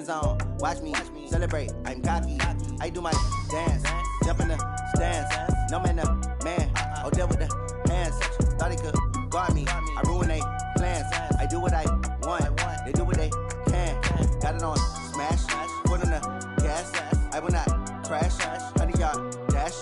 end zone. Watch me celebrate. I'm cocky. I do my dance. Jump in the stands. No man, the man. Oh, deal with the hands. Thought he could guard me. I ruin they plans. I do what I want. They do what they can. Got it on smash. Put on the gas. I will not crash. 100-yard dash.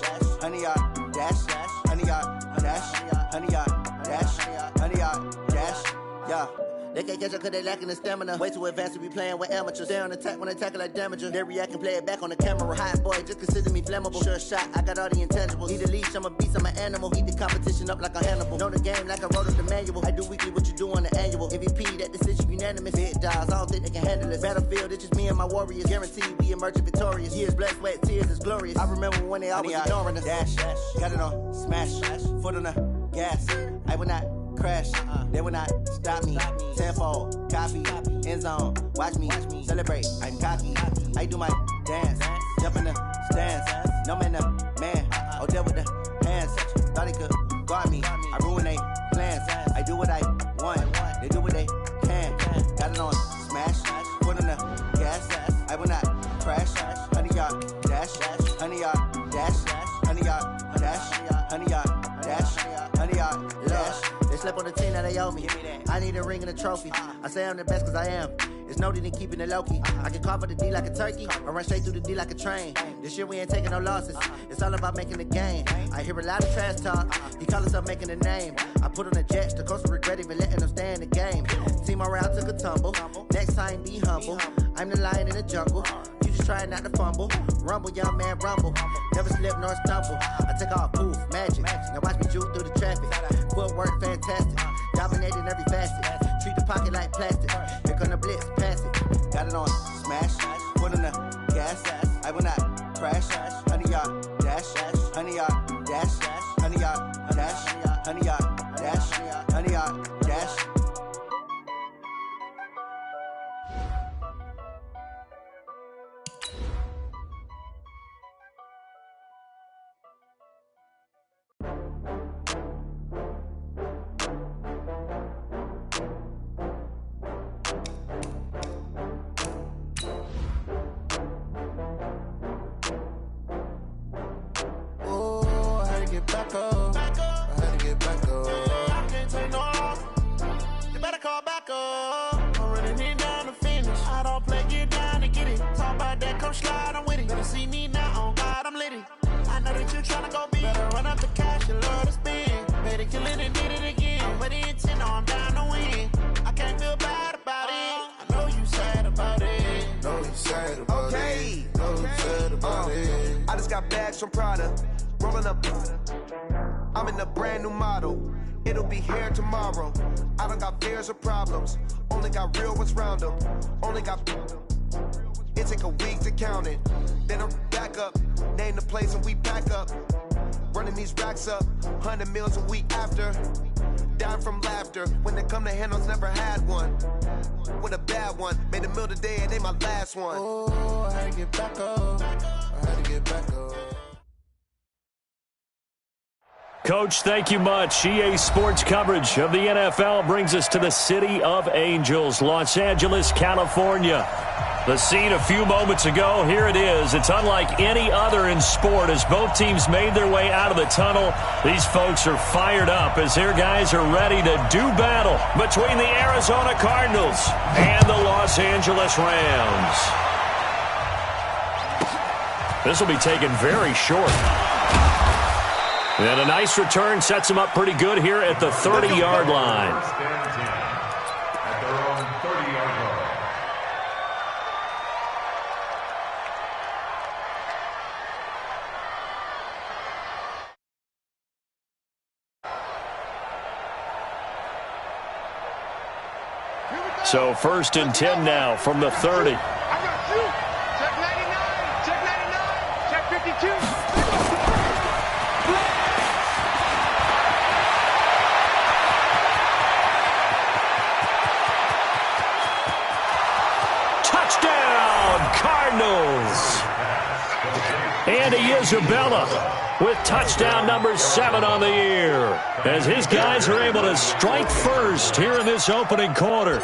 100-yard dash. 100-yard dash. 100-yard dash. 100-yard dash. Yeah. They can't catch up cause they lacking the stamina. Way too advanced to be playing with amateurs. Stay on attack when they tackle like damager. They react and play it back on the camera. Hot boy, just consider me flammable. Sure shot, I got all the intangibles. Need a leash, I'm a beast, I'm an animal. Eat the competition up like a Hannibal. Know the game like I wrote up the manual. I do weekly what you do on the annual. MVP, that decision unanimous. Big dogs, I don't think they can handle it. Battlefield, it's just me and my warriors. Guaranteed we emerging victorious. Years, blood, sweat, tears, is glorious. I remember when they always ignoring us. Dash, got it on smash. Foot on the gas. I will not crash, they will not stop me. Tenfold, copy, end zone. Watch me celebrate. I'm cocky. I do my dance. Jump in the stands. No man, the man. Oh, deal with the hands. Thought he could guard me. I ruin they plans. I do what I want. They do what they can. Got it on smash. Put on the gas. I will not crash. 100-yard dash. 100-yard dash. 100-yard dash. 100-yard dash. 100-yard dash. They slept on the team, now they owe me. I need a ring and a trophy. I say I'm the best cause I am. There's no need in keeping it low-key. I can carve the D like a turkey, or run straight through the D like a train. This year we ain't taking no losses. It's all about making the game. I hear a lot of trash talk. He call himself making a name. I put on the jets, the coach will regret even letting them stay in the game. Team around took a tumble. Next time be humble. I'm the lion in the jungle. You just trying not to fumble. Rumble, young man, rumble. Never slip nor stumble. I take off, poof, magic. Now watch me juke through the traffic. Footwork fantastic. Dominating every facet. Treat the pocket like plastic. Here come the blitz, pass it. Got it on smash. Put on the gas. I will not crash. 100-yard dash. 100-yard dash. 100-yard dash. 100-yard dash. 100-yard dash. From Prada, rolling up. I'm in a brand new model. It'll be here tomorrow. I don't got fears or problems. Only got real ones round them. Only got. It take a week to count it. Then I'm back up. Name the place and we pack up. Running these racks up. 100 meals a week after. Down from laughter. When they come to handles, never had one. With a bad one. Made a meal today and they my last one. Oh, I had to get back up. I had to get back up. Coach, thank you much. EA Sports coverage of the NFL brings us to the City of Angels, Los Angeles, California. The scene a few moments ago, here it is. It's unlike any other in sport as both teams made their way out of the tunnel. These folks are fired up as their guys are ready to do battle between the Arizona Cardinals and the Los Angeles Rams. This will be taken very short. And a nice return sets him up pretty good here at the 30-yard line. At their own 30-yard line. So 1st and 10 now from the 30. I got you. Check 99. Check 99. Check 52. Cardinals. And Isabella with touchdown number 7 on the year as his guys are able to strike first here in this opening quarter.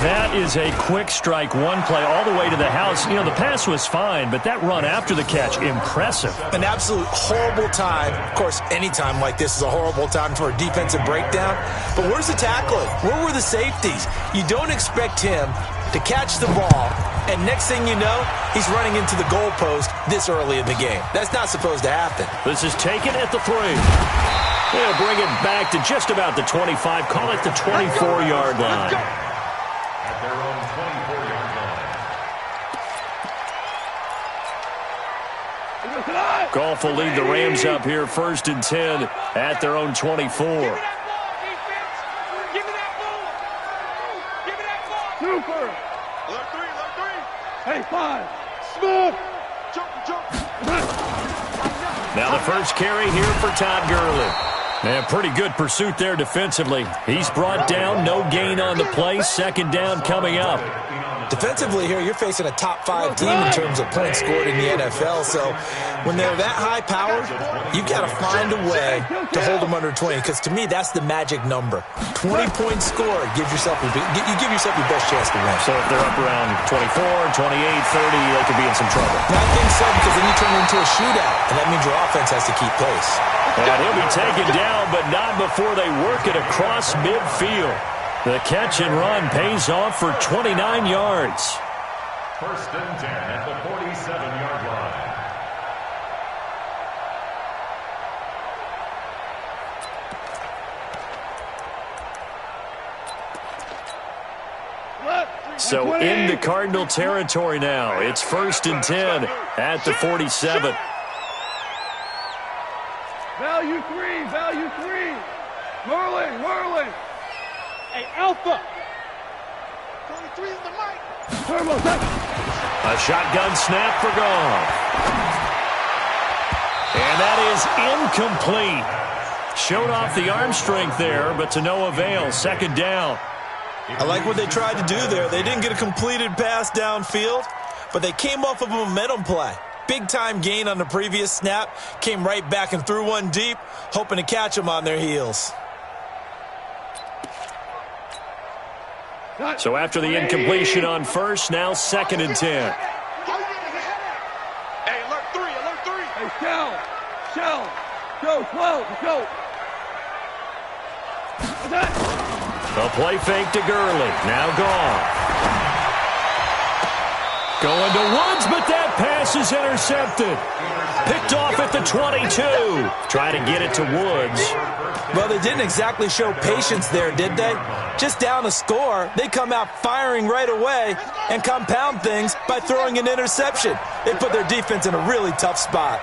That is a quick strike, one play all the way to the house. You know, the pass was fine, but that run after the catch, impressive. An absolute horrible time. Of course, any time like this is a horrible time for a defensive breakdown. But where's the tackling? Where were the safeties? You don't expect him to catch the ball, and next thing you know, he's running into the goalpost this early in the game. That's not supposed to happen. This is taken at the 3. They'll bring it back to just about the 25. Call it the 24-yard line. At their own 24-yard line. Goff will lead the Rams up here 1st and 10 at their own 24. Give me that ball. Give me that ball. Super. Look 3. Hey, 5. Smooth. Jump. Now the first carry here for Todd Gurley. And pretty good pursuit there defensively. He's brought down, no gain on the play. 2nd down coming up. Defensively here, you're facing a top 5 team in terms of points scored in the NFL. So when they're that high powered, you've got to find a way to hold them under 20. Because to me, that's the magic number. 20-point score gives yourself you give yourself your best chance to win. So if they're up around 24, 28, 30, they could be in some trouble. I think so, because then you turn it into a shootout, and that means your offense has to keep pace. And he'll be taken down, but not before they work it across midfield. The catch and run pays off for 29 yards. 1st and 10 at the 47-yard line. So into Cardinal territory now. It's 1st and 10 at the 47. Value 3. Whirling. Hey, Alpha. 23 is the mic. Turbo, A shotgun snap for Goff. And that is incomplete. Showed off the arm strength there, but to no avail. 2nd down. I like what they tried to do there. They didn't get a completed pass downfield, but they came off of a momentum play. Big-time gain on the previous snap. Came right back and threw one deep, hoping to catch them on their heels. So after the incompletion on 1st, now 2nd and 10. Hey, alert 3. Hey, Shell. Go. A play fake to Gurley. Now Goff. Going to Woods, but that pass is intercepted. Picked off at the 22. Trying to get it to Woods. Well, they didn't exactly show patience there, did they? Just down a score, they come out firing right away and compound things by throwing an interception. They put their defense in a really tough spot.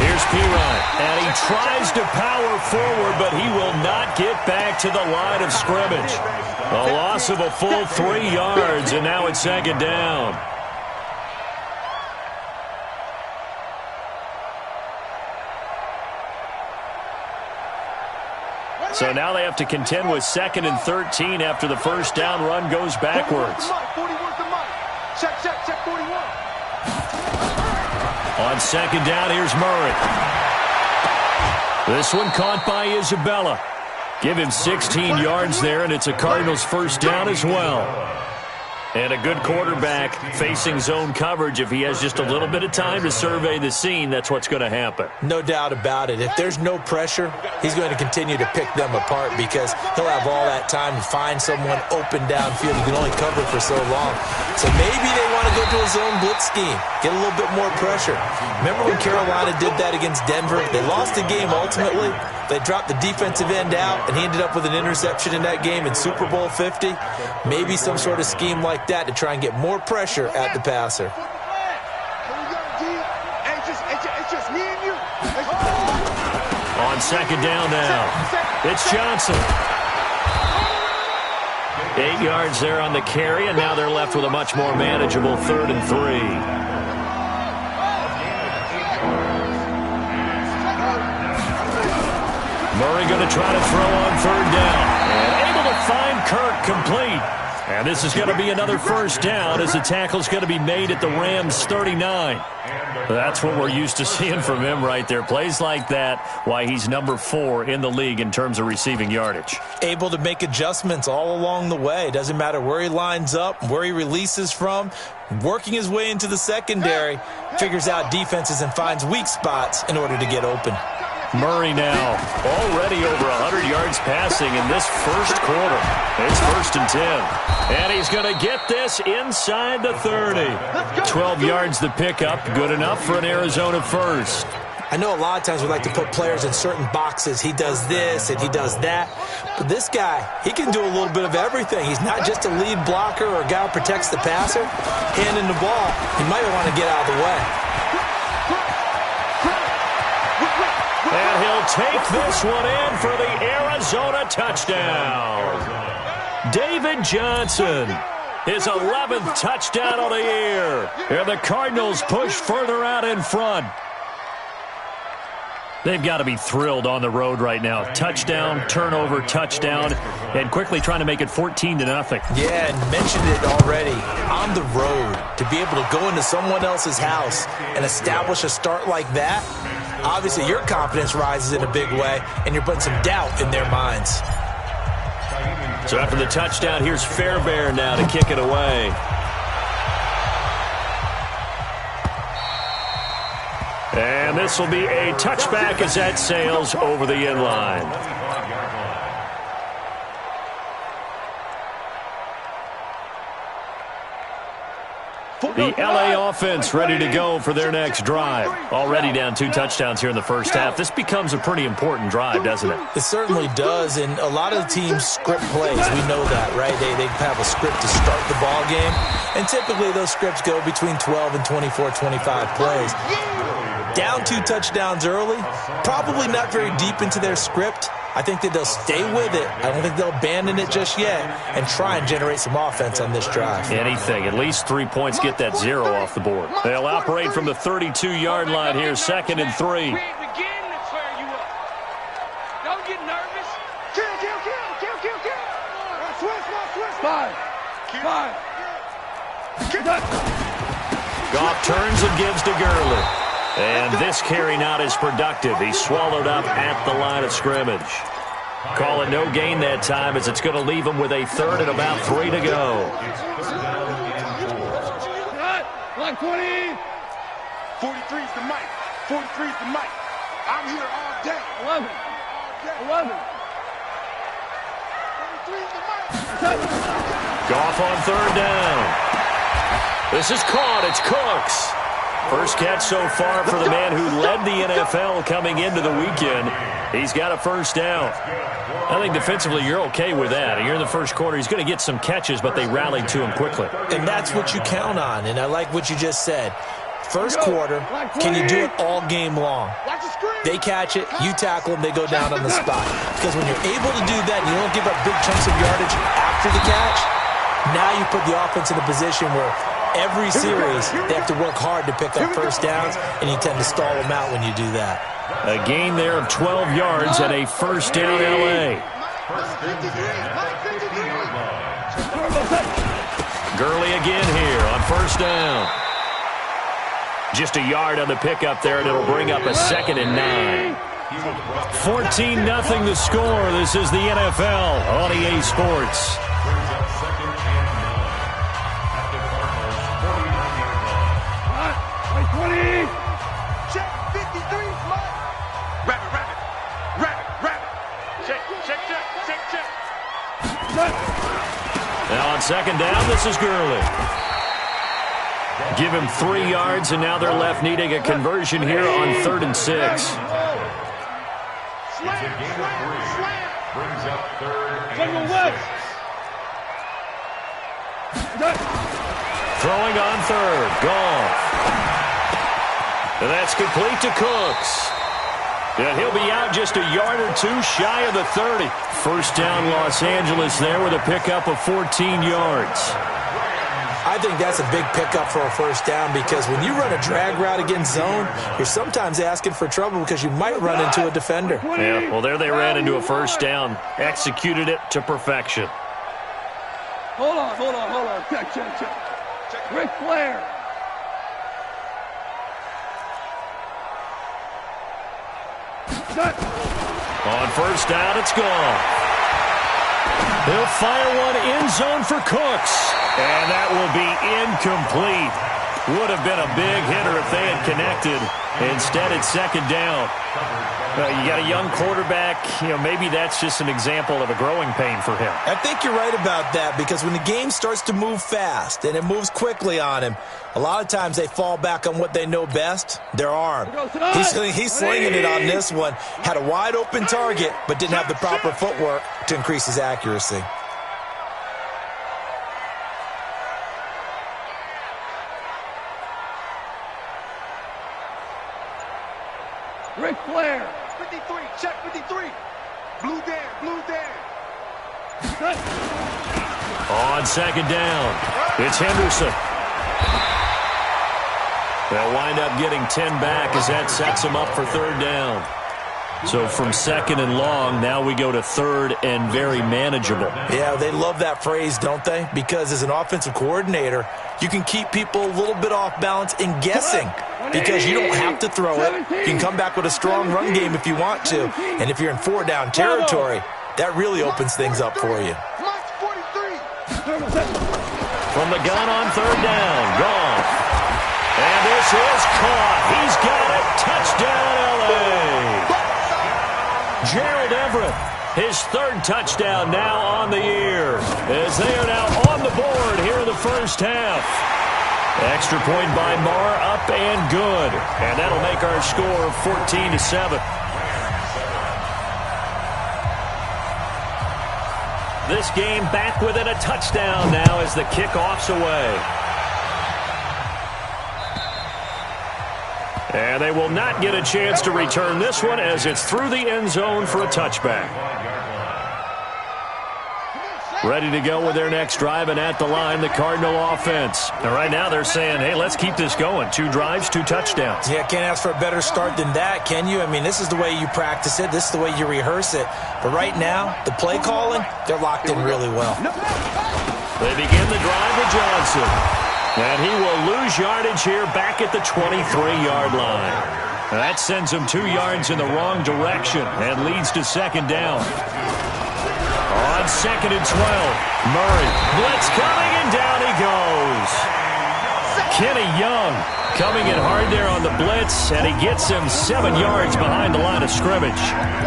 Here's Pirine, and he tries to power forward, but he will not get back to the line of scrimmage. A loss of a full 3 yards, and now it's 2nd down. So now they have to contend with 2nd and 13 after the 1st down run goes backwards. 41's the mic. Check 41. On 2nd down, here's Murray. This one caught by Isabella. Give him 16 yards there, and it's a Cardinals 1st down as well. And a good quarterback facing zone coverage. If he has just a little bit of time to survey the scene, that's what's going to happen. No doubt about it. If there's no pressure, he's going to continue to pick them apart because he'll have all that time to find someone open downfield. He can only cover for so long. So maybe they want to go to a zone blitz scheme, get a little bit more pressure. Remember when Carolina did that against Denver? They lost the game ultimately. They dropped the defensive end out, and he ended up with an interception in that game in Super Bowl 50. Maybe some sort of scheme like that to try and get more pressure at the passer. On 2nd down now, it's Johnson. 8 yards there on the carry, and now they're left with a much more manageable 3rd and 3. Murray going to try to throw on 3rd down. And able to find Kirk complete. And this is going to be another first down as the tackle's going to be made at the Rams' 39. That's what we're used to seeing from him right there. Plays like that, why he's number 4 in the league in terms of receiving yardage. Able to make adjustments all along the way. Doesn't matter where he lines up, where he releases from. Working his way into the secondary, figures out defenses and finds weak spots in order to get open. Murray now already over 100 yards passing in this first quarter. It's 1st and 10. And he's going to get this inside the 30. 12 yards the pickup. Good enough for an Arizona first. I know a lot of times we like to put players in certain boxes. He does this and he does that. But this guy, he can do a little bit of everything. He's not just a lead blocker or a guy who protects the passer. Handing the ball, he might want to get out of the way. And he'll take this one in for the Arizona touchdown. David Johnson, his 11th touchdown of the year. And the Cardinals push further out in front. They've got to be thrilled on the road right now. Touchdown, turnover, touchdown, and quickly trying to make it 14-0. Yeah, and mentioned it already. On the road, to be able to go into someone else's house and establish a start like that, obviously your confidence rises in a big way, and you're putting some doubt in their minds. So after the touchdown, here's Fairbairn now to kick it away. And this will be a touchback as that sails over the end line. The LA offense ready to go for their next drive. Already down 2 touchdowns here in the first half. This becomes a pretty important drive, doesn't it? It certainly does, and a lot of the teams script plays. We know that, right? They have a script to start the ball game, and typically those scripts go between 12 and 24, 25 plays. Down 2 touchdowns early, probably not very deep into their script. I think that they'll stay with it. I don't think they'll abandon it just yet and try and generate some offense on this drive. Anything. At least 3 points, get that 0 off the board. They'll operate from the 32-yard line here, 2nd and 3. Don't get nervous. Kill. Switch. 5. Goff turns and gives to Gurley. And this carry not as productive. He's swallowed up at the line of scrimmage. Call it no gain that time as it's going to leave him with a 3rd and about 3 to go. Like 20. 43's the mic. 43's the mic. I'm here all day. 11. 43's the mic. Goff on 3rd down. This is caught. It's Cooks. First catch so far for the man who led the NFL coming into the weekend. He's got a first down. I think defensively you're okay with that. You're in the first quarter. He's going to get some catches, but they rallied to him quickly. And that's what you count on, and I like what you just said. First quarter, can you do it all game long? They catch it, you tackle them, they go down on the spot. Because when you're able to do that and you don't give up big chunks of yardage after the catch, now you put the offense in a position where every series they have to work hard to pick up first downs, and you tend to stall them out when you do that. A gain there of 12 yards and a first down LA. Gurley again here on first down. Just a yard on the pickup there, and it'll bring up a 2nd and 9. 14-0 the score. This is the NFL on EA Sports. Check 53, Mike. Rabbit. Check. Now on 2nd down, this is Gurley. Give him 3 yards, and now they're left needing a conversion here on 3rd and 6. It's a gain of 3. Brings up 3rd and 6. Throwing on 3rd. Goff. And that's complete to Cooks. And he'll be out just a yard or 2 shy of the 30. First down Los Angeles there with a pickup of 14 yards. I think that's a big pickup for a first down because when you run a drag route against zone, you're sometimes asking for trouble because you might run into a defender. Yeah, well, there they ran into a first down. Executed it to perfection. Hold on. Check. Ric Flair. On first down, it's gone. He'll fire one end zone for Cooks. And that will be incomplete. Would have been a big hitter if they had connected. Instead, it's second down. You got a young quarterback. Maybe that's just an example of a growing pain for him. I think you're right about that, because when the game starts to move fast and it moves quickly on him, a lot of times they fall back on what they know best, their arm. He's slinging it on this one. Had a wide open target, but didn't have the proper footwork to increase his accuracy. Ric Flair. 53, check 53. Blue Dan. On second down, it's Henderson. They'll wind up getting 10 back as that sets them up for third down. So from second and long, now we go to third and very manageable. Yeah, they love that phrase, don't they? Because as an offensive coordinator, you can keep people a little bit off balance in guessing, because you don't have to throw it. You can come back with a strong run game if you want to. And if you're in four-down territory, that really opens things up for you. From the gun on third down, Goff. And this is caught. He's got it. Touchdown, L.A. Gerald Everett, his third touchdown now on the year, as they are now on the board here in the first half. Extra point by Marr, up and good. And that'll make our score 14-7. This game back within a touchdown now as the kickoff's away. And they will not get a chance to return this one as it's through the end zone for a touchback. Ready to go with their next drive, and at the line, the Cardinal offense. And right now they're saying, hey, let's keep this going. 2 drives, 2 touchdowns. Yeah, can't ask for a better start than that, can you? I mean, this is the way you practice it. This is the way you rehearse it. But right now, the play calling, they're locked in really well. They begin the drive with Johnson. And he will lose yardage here back at the 23-yard line. That sends him 2 yards in the wrong direction and leads to second down. On second and 12, Murray. Blitz coming, and down he goes. Kenny Young coming in hard there on the blitz, and he gets him 7 yards behind the line of scrimmage.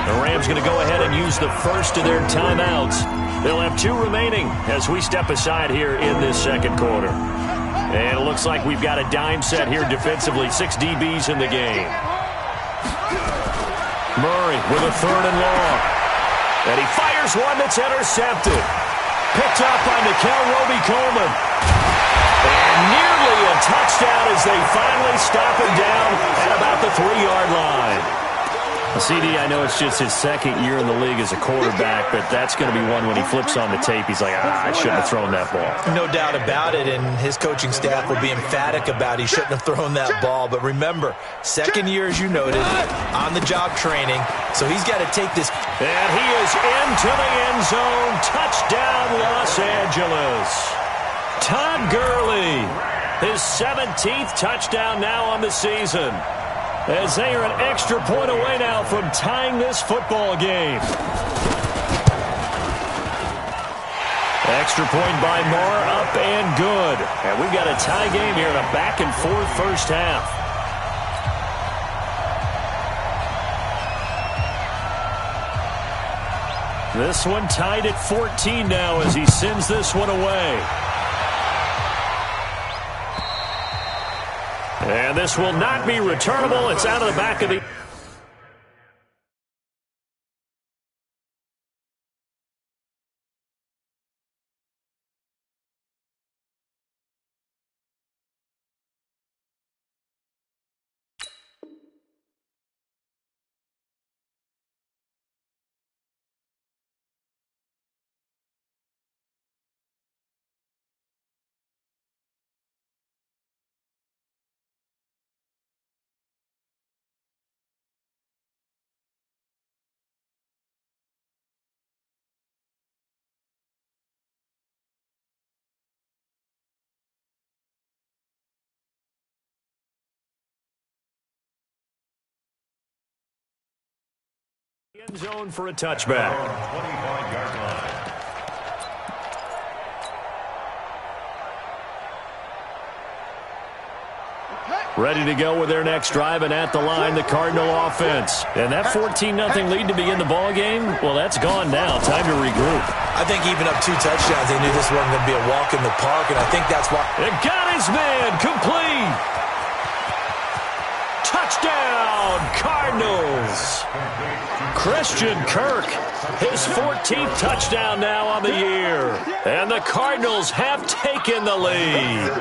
The Rams going to go ahead and use the first of their timeouts. They'll have 2 remaining as we step aside here in this second quarter. And it looks like we've got a dime set here defensively. 6 DBs in the game. Murray with a third and long. And he fires one that's intercepted. Picked up by Nickel Roby-Coleman. And nearly a touchdown as they finally stop him down at about the 3-yard line. CD, I know it's just his second year in the league as a quarterback, but that's going to be one when he flips on the tape, he's like, I shouldn't have thrown that ball. No doubt about it, and his coaching staff will be emphatic about he shouldn't have thrown that ball. But remember, second year, as you noted, on-the-job training, so he's got to take this. And he is into the end zone. Touchdown, Los Angeles. Todd Gurley, his 17th touchdown now on the season, as they are an extra point away now from tying this football game. Extra point by Marr, up and good. And we've got a tie game here in a back-and-forth first half. This one tied at 14 now as he sends this one away. And this will not be returnable. It's out of the back of the... End zone for a touchback. 25-yard line. Ready to go with their next drive, and at the line, the Cardinal offense. And that 14-0 lead to begin the ball game, well, that's gone now. Time to regroup. I think even up 2 touchdowns, they knew this wasn't going to be a walk in the park, and I think that's why. It got his man complete. Touchdown, Cardinals. Christian Kirk, his 14th touchdown now on the year. And the Cardinals have taken the lead.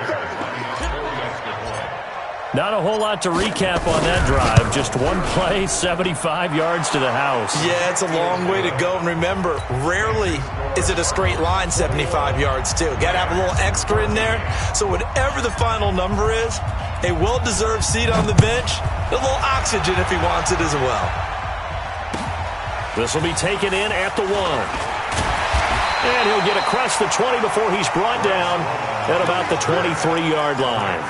Not a whole lot to recap on that drive. Just one play, 75 yards to the house. Yeah, it's a long way to go. And remember, rarely is it a straight line 75 yards, too. Got to have a little extra in there. So whatever the final number is, a well-deserved seat on the bench, a little oxygen if he wants it as well. This will be taken in at the 1. And he'll get across the 20 before he's brought down at about the 23-yard line.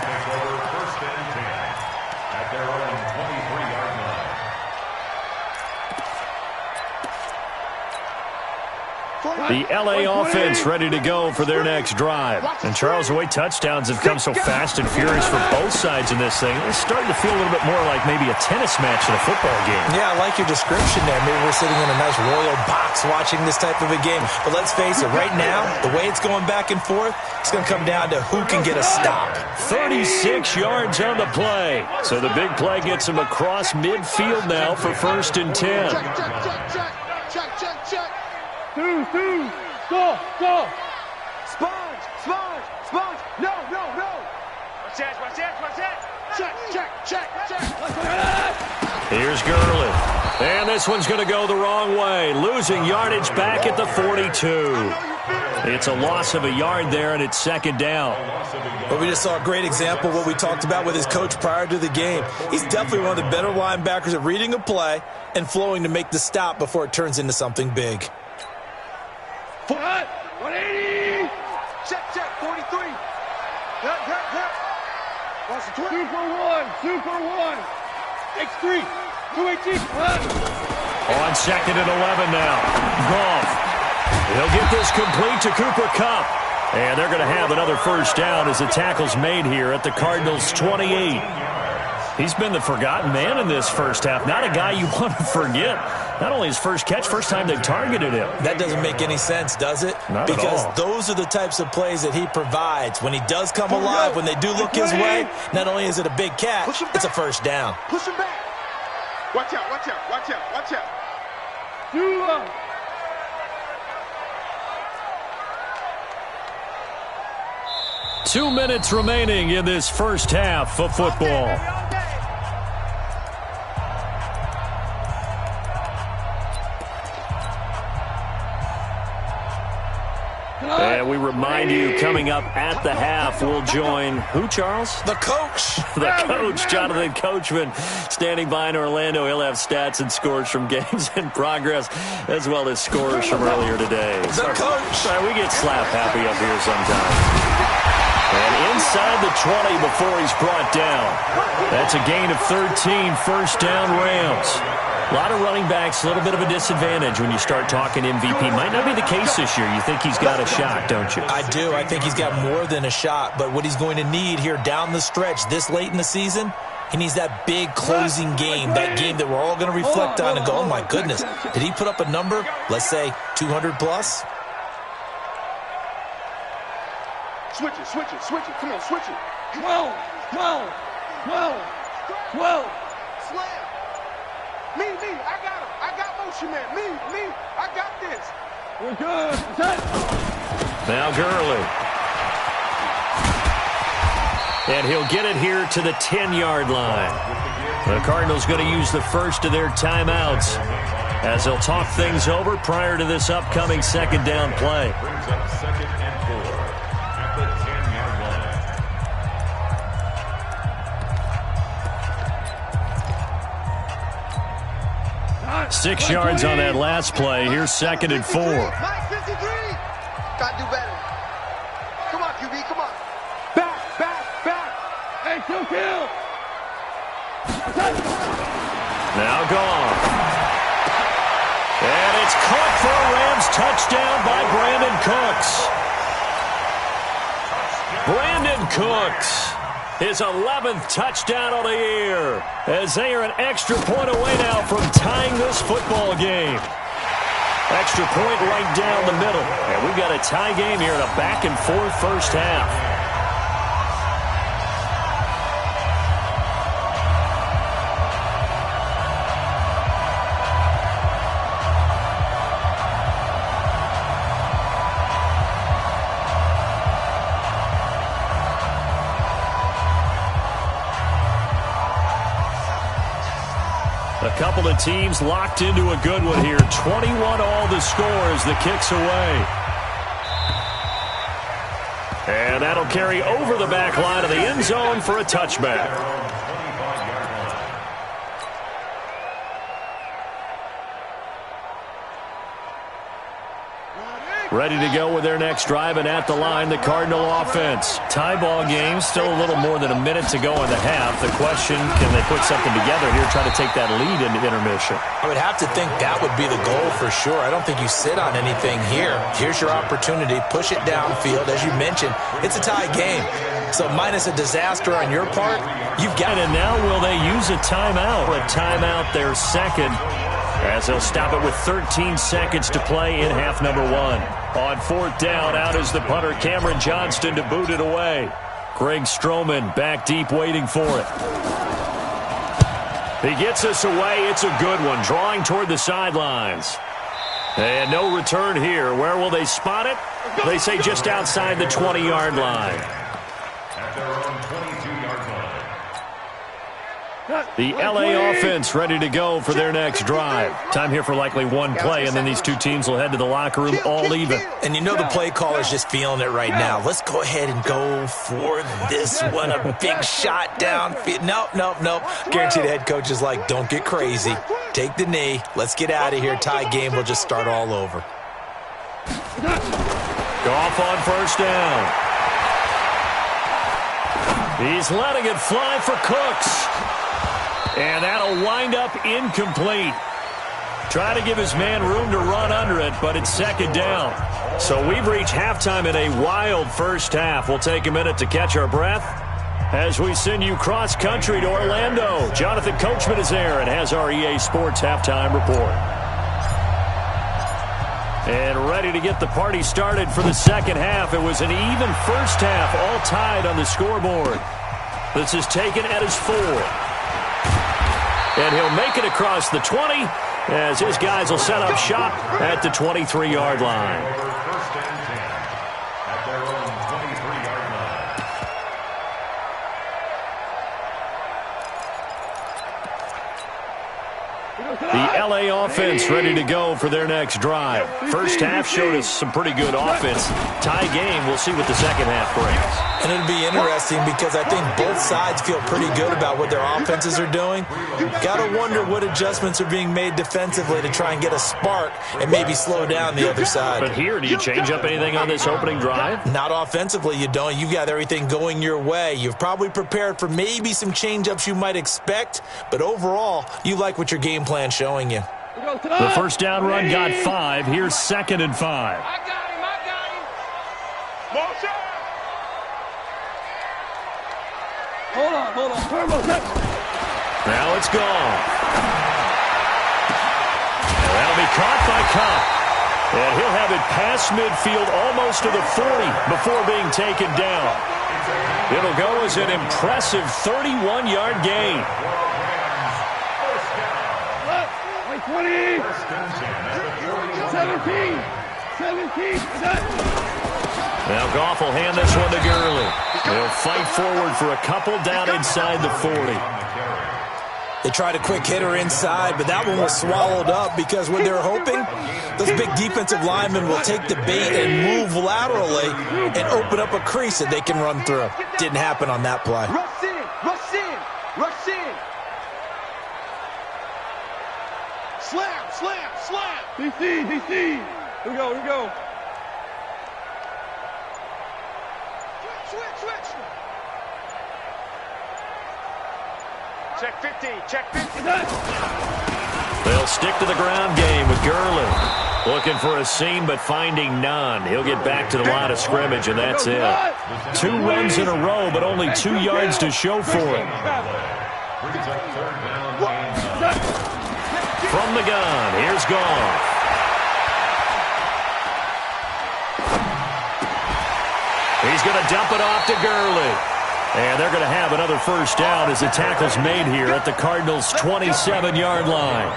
The L.A. offense ready to go for their next drive. And Charles, the way touchdowns have come so fast and furious for both sides in this thing, it's starting to feel a little bit more like maybe a tennis match than a football game. Yeah, I like your description there. Maybe we're sitting in a nice royal box watching this type of a game. But let's face it, right now, the way it's going back and forth, it's going to come down to who can get a stop. 36 yards on the play. So the big play gets him across midfield now for 1st and 10. Check. 2, go. Sponge. No. Watch that. Check. Here's Gurley. And this one's going to go the wrong way. Losing yardage back at the 42. It's a loss of a yard there, and it's 2nd down. But we just saw a great example of what we talked about with his coach prior to the game. He's definitely one of the better linebackers at reading a play and flowing to make the stop before it turns into something big. 180. Check. 43. Watch the 2 for 1. X3. 218. On 2nd and 11 now. Goff. He'll get this complete to Cooper Kupp. And they're going to have another 1st down as the tackle's made here at the Cardinals' 28. He's been the forgotten man in this first half. Not a guy you want to forget. Not only his first catch, first time they targeted him. That doesn't make any sense, does it? Not because at all. Those are the types of plays that he provides. When he does come alive, when they do look his way, not only is it a big catch, it's a 1st down. Push him back. Watch out. 2 minutes remaining in this first half of football. And we remind you, coming up at the half, we'll join who, Charles? The coach. The coach, Jonathan Coachman, standing by in Orlando. He'll have stats and scores from games in progress, as well as scores from earlier today. The coach. Sorry, we get slap happy up here sometimes. And inside the 20 before he's brought down. That's a gain of 13, 1st down Rams. A lot of running backs, a little bit of a disadvantage when you start talking MVP. Might not be the case this year. You think he's got a shot, don't you? I do. I think he's got more than a shot. But what he's going to need here down the stretch this late in the season, he needs that big closing game, that game that we're all going to reflect on and go, oh, my goodness, did he put up a number, let's say 200 plus? Switch it. Come on, switch it. 12. Slam. Me, I got motion, man. Me, I got this. We're good. Now Gurley. And he'll get it here to the 10-yard line. The Cardinals going to use the first of their timeouts as they'll talk things over prior to this upcoming 2nd down play. Brings up 2nd and 4 at the 10-yard line. 6 yards on that last play. Here's 2nd and 4. 9:53. Gotta do better. Come on, QB, come on. Back. Hey, kill. Now Goff. It's caught for a Rams touchdown by Brandon Cooks. Brandon Cooks, his 11th touchdown of the year, as they are an extra point away now from tying this football game. Extra point right down the middle. And we've got a tie game here in a back-and-forth first half. A couple of teams locked into a good one here. 21 all the score as the kick's away. And that'll carry over the back line of the end zone for a touchback. Ready to go with their next drive, and at the line, the Cardinal offense. Tie ball game, still a little more than a minute to go in the half. The question, can they put something together here, try to take that lead into intermission? I would have to think that would be the goal for sure. I don't think you sit on anything here. Here's your opportunity. Push it downfield. As you mentioned, it's a tie game. So minus a disaster on your part, you've got it. And now will they use a timeout? A timeout, their second, as they'll stop it with 13 seconds to play in half number one. On fourth down, out is the punter, Cameron Johnston, to boot it away. Greg Stroman back deep waiting for it. He gets us away. It's a good one, drawing toward the sidelines. And no return here. Where will they spot it? They say just outside the 20-yard line. At their own 22-yard line. The LA offense ready to go for their next drive. Time here for likely one play, and then these two teams will head to the locker room all even. And you know the play caller's just feeling it right now. Let's go ahead and go for this one. A big shot downfield. Nope. Guarantee the head coach is like, don't get crazy. Take the knee. Let's get out of here. Tie game. We'll just start all over. Goff on first down. He's letting it fly for Cooks. And that'll wind up incomplete. Try to give his man room to run under it, but it's second down. So we've reached halftime in a wild first half. We'll take a minute to catch our breath as we send you cross-country to Orlando. Jonathan Coachman is there and has our EA Sports halftime report. And ready to get the party started for the second half. It was an even first half, all tied on the scoreboard. This is taken at his 4. And he'll make it across the 20 as his guys will set up shop at the 23-yard line. First and 10 at their own 23-yard line. The LA offense ready to go for their next drive. First half showed us some pretty good offense. Tie game, we'll see what the second half brings. And it'll be interesting because I think both sides feel pretty good about what their offenses are doing. Got to wonder what adjustments are being made defensively to try and get a spark and maybe slow down the other side. But here, do you change up anything on this opening drive? Not offensively, you don't. You've got everything going your way. You've probably prepared for maybe some change-ups you might expect, but overall, you like what your game plan's showing you. The first down run got 5. Here's 2nd and 5. I got him. Motion. Hold on. Now it's gone. And that'll be caught by Cobb. And he'll have it past midfield almost to the 40 before being taken down. It'll go as an impressive 31-yard gain. 20, 17, Now Goff will hand this one to Gurley. He'll fight forward for a couple down inside the 40. They tried a quick hitter inside, but that one was swallowed up because what they're hoping, those big defensive linemen will take the bait and move laterally and open up a crease that they can run through. Didn't happen on that play. rush in. Slam. DC. Here we go. Switch. Check 50. The They'll stick to the ground game with Gurley. Looking for a seam, but finding none. He'll get back to the line of scrimmage, and that's it. 2 runs in a row, but only 2 yards to show for it. From the gun, here's Goff. He's going to dump it off to Gurley. And they're going to have another first down as the tackle's made here at the Cardinals' 27-yard line.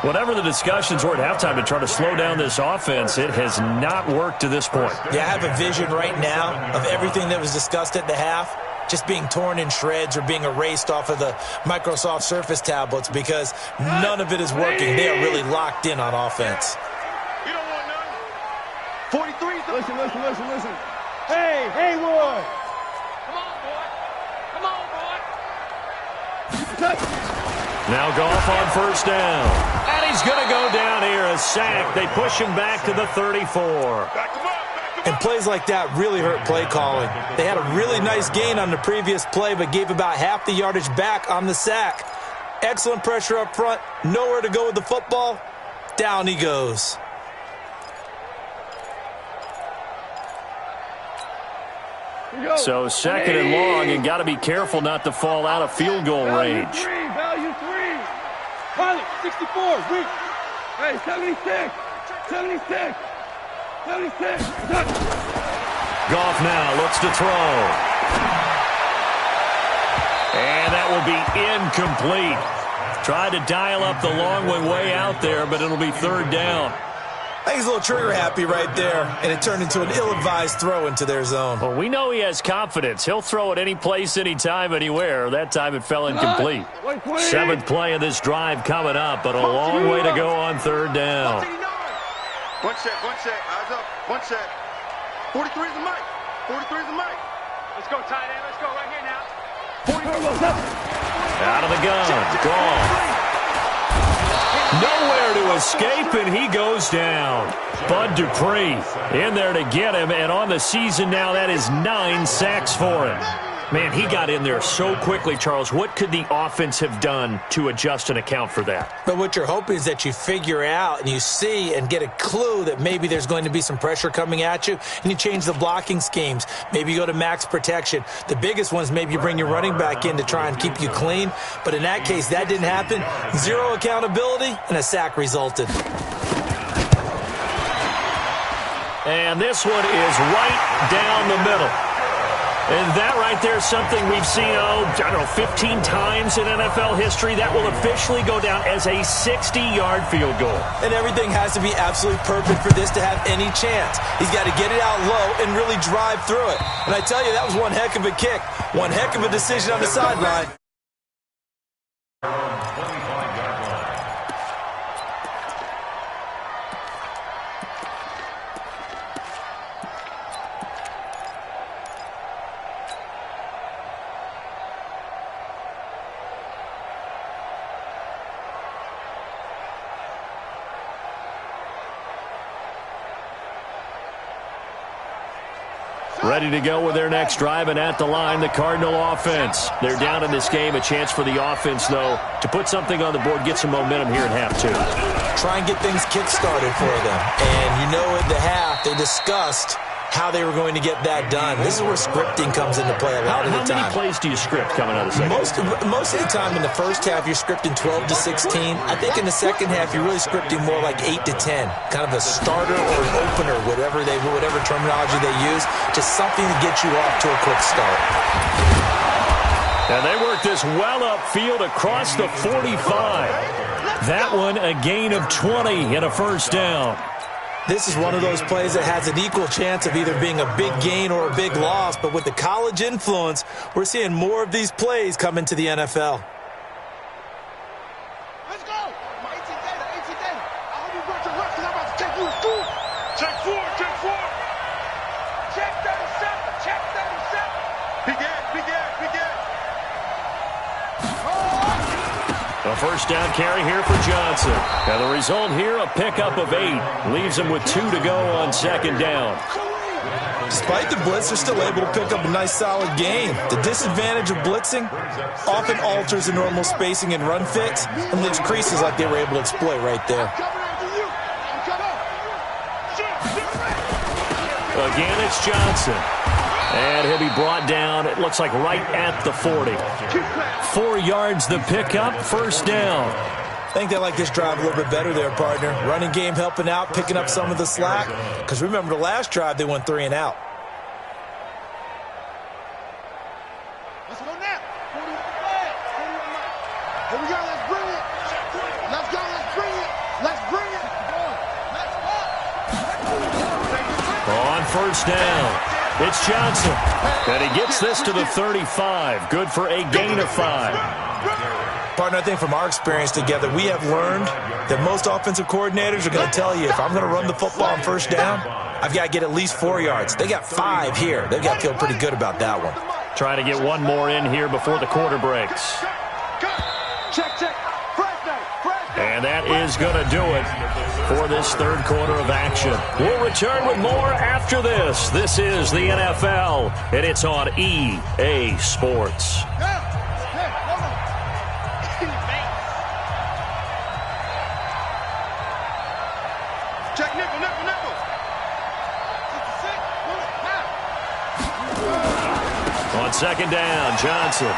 Whatever the discussions were at halftime to try to slow down this offense, it has not worked to this point. Yeah, I have a vision right now of everything that was discussed at the half just being torn in shreds or being erased off of the Microsoft Surface tablets because none of it is working. They are really locked in on offense. You don't want none. 43. Listen. Hey, Haywood. Come on, boy. Now Goff on first down. And he's going to go down here. A sack. They push him back to the 34. And plays like that really hurt play calling. They had a really nice gain on the previous play, but gave about half the yardage back on the sack. Excellent pressure up front. Nowhere to go with the football. Down he goes. So 2nd and long, and got to be careful not to fall out of field goal range. Value 3. Pilot, 64. Hey, 76. 76. 76. Goff now looks to throw. And that will be incomplete. Tried to dial up the long one way out there, but it'll be 3rd down. I think he's a little trigger happy right there, and it turned into an ill-advised throw into their zone. Well, we know he has confidence. He'll throw it any place, anytime, anywhere. That time it fell incomplete. 7th play of this drive coming up, but a long way to go on 3rd down. One set. Eyes up. One set. 43 is the mic. 43 is the mic. Let's go, tight end. Let's go right here now. 44. Out of the gun. Gone. Nowhere to escape, and he goes down. Bud Dupree in there to get him, and on the season now, that is 9 sacks for him. Man, he got in there so quickly, Charles. What could the offense have done to adjust and account for that? But what you're hoping is that you figure out and you see and get a clue that maybe there's going to be some pressure coming at you, and you change the blocking schemes. Maybe you go to max protection. The biggest one is maybe you bring your running back in to try and keep you clean. But in that case, that didn't happen. 0 accountability, and a sack resulted. And this one is right down the middle. And that right there is something we've seen, 15 times in NFL history. That will officially go down as a 60-yard field goal. And everything has to be absolutely perfect for this to have any chance. He's got to get it out low and really drive through it. And I tell you, that was one heck of a kick. One heck of a decision on the sideline. Ready to go with their next drive, and at the line, the Cardinal offense. They're down in this game. A chance for the offense, though, to put something on the board, get some momentum here in half 2. Try and get things kick-started for them. And at the half, they discussed how they were going to get that done. This is where scripting comes into play a lot of the time. How many plays do you script coming out of the second? Most of the time in the first half, you're scripting 12 to 16. I think in the second half, you're really scripting more like 8 to 10. Kind of a starter or an opener, whatever terminology they use. Just something to get you off to a quick start. And they work this well upfield across the 45. That one, a gain of 20 and a first down. This is one of those plays that has an equal chance of either being a big gain or a big loss. But with the college influence, we're seeing more of these plays come into the NFL. Let's go. 18 data. I hope you brought your reps because I'm about to take you to school. Check 4. Check 37. Begin. A first down carry here for Johnson. And the result here, a pickup of 8. Leaves him with 2 to go on second down. Despite the blitz, they're still able to pick up a nice, solid gain. The disadvantage of blitzing often alters the normal spacing and run fits and leaves creases like they were able to exploit right there. Again, it's Johnson. And he'll be brought down, it looks like right at the 40. 4 yards the pickup, first down. I think they like this drive a little bit better there, partner. Running game helping out, picking up some of the slack. Because remember, the last drive, they went 3 and out. Let's go now. Here we go, let's bring it. Let's go, let's bring it. Let's bring it. On first down, it's Johnson. And he gets this to the 35. Good for a gain of 5. Partner, I think from our experience together, we have learned that most offensive coordinators are going to tell you, if I'm going to run the football on first down, I've got to get at least 4 yards. They got 5 here. They've got to feel pretty good about that one. Trying to get one more in here before the quarter breaks. And that is going to do it for this third quarter of action. We'll return with more after this. This is the NFL, and it's on EA Sports. Check nickel. On second down, Johnson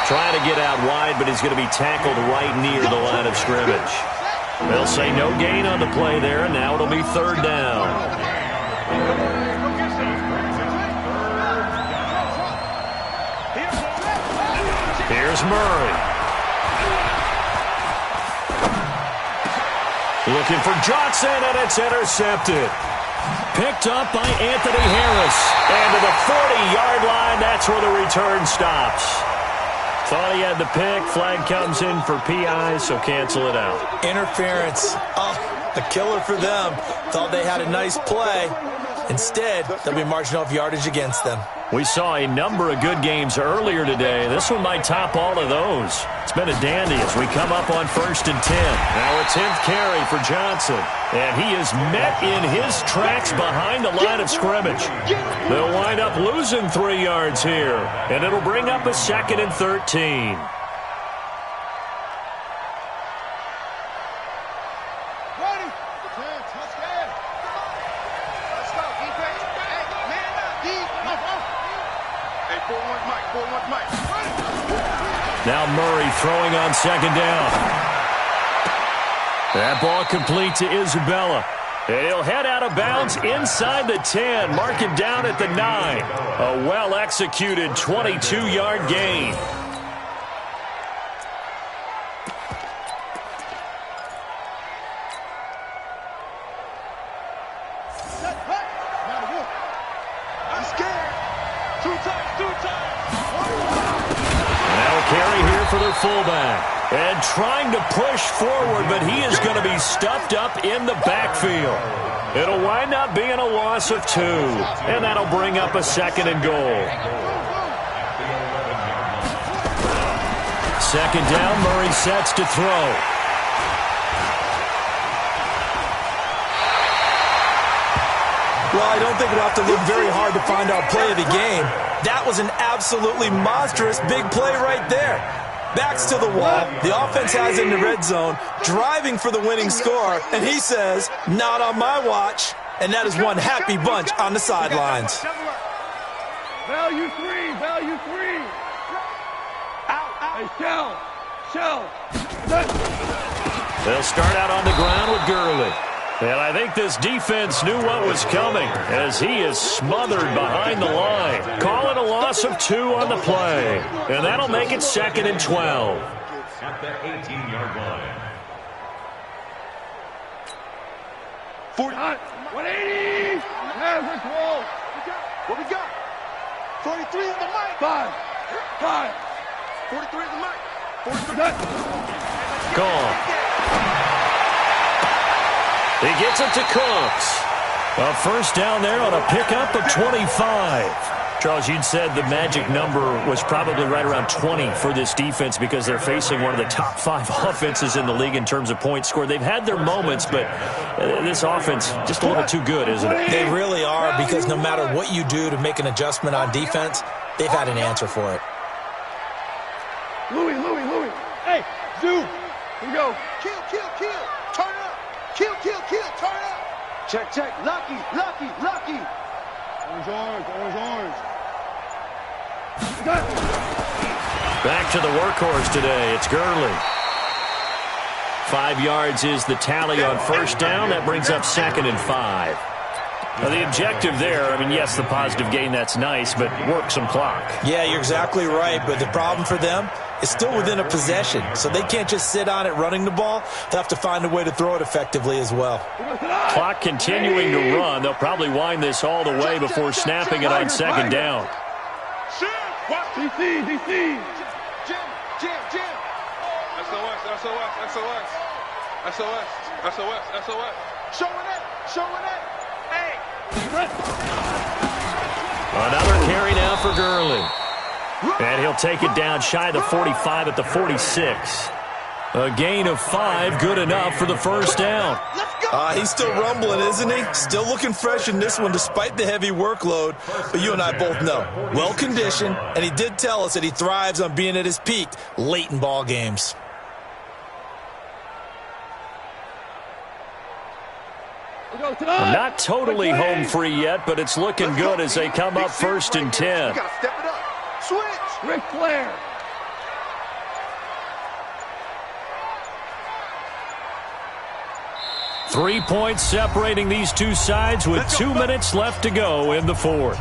trying to get out wide, but he's going to be tackled right near the line of scrimmage. They'll say no gain on the play there, and now it'll be third down. Here's Murray. Looking for Johnson, and it's intercepted. Picked up by Anthony Harris. And to the 40-yard line, that's where the return stops. Thought he had the pick. Flag comes in for PI, so cancel it out. Interference. Oh, a killer for them. Thought they had a nice play. Instead, they'll be marching off yardage against them. We saw a number of good games earlier today. This one might top all of those. It's been a dandy as we come up on 1st and 10. Now a 10th carry for Johnson. And he is met in his tracks behind the line of scrimmage. They'll wind up losing 3 yards here. And it'll bring up a 2nd and 13. Now Murray throwing on second down. That ball complete to Isabella. And he'll head out of bounds inside the 10. Mark him down at the 9. A well-executed 22-yard gain. Carry here for their fullback. And trying to push forward, but he is going to be stuffed up in the backfield. It'll wind up being a loss of 2. And that'll bring up a 2nd and goal. 2nd down, Murray sets to throw. Well, I don't think we'll have to look very hard to find our play of the game. That was an absolutely monstrous big play right there. Backs to the wall. The offense has it in the red zone, driving for the winning score, and he says, not on my watch. And that is one happy bunch on the sidelines. Value 3. Out. Hey, shell. They'll start out on the ground with Gurley. And I think this defense knew what was coming as he is smothered behind the line. Call it a loss of 2 on the play. And that'll make it 2nd and 12. At the 18-yard line. 180. What we got? 43 in the mic. 5. 43 in the mic. 43. Gone. He gets it to Cooks. A first down there on a pickup of 25. Charles, you'd said the magic number was probably right around 20 for this defense because they're facing one of the top 5 offenses in the league in terms of points scored. They've had their moments, but this offense just a little too good, isn't it? They really are, because no matter what you do to make an adjustment on defense, they've had an answer for it. Louis. Hey, Zoo. Here we go. Kill. Turn up. Kill. Turn up. Check. Lucky. Orange. Back to the workhorse today. It's Gurley. 5 yards is the tally on first down. That brings up 2nd and 5. Now, the objective there, I mean, yes, the positive gain, that's nice, but work some clock. Yeah, you're exactly right, but the problem for them is still within a possession, so they can't just sit on it running the ball. They'll have to find a way to throw it effectively as well. Clock continuing to run. They'll probably wind this all the way before snapping it on 2nd down. DC. Jim. SOS. Showing it. Hey. Another carry now for Gurley. And he'll take it down shy of the 45 at the 46. A gain of 5, good enough for the first down. He's still rumbling, isn't he? Still looking fresh in this one despite the heavy workload. But you and I both know, well-conditioned, and he did tell us that he thrives on being at his peak late in ball games. Not totally home free yet, but it's looking good as they come up 1st and 10. You gotta step it up. Switch. Ric Flair. Three points separating these two sides with 2 minutes left to go in the 4th.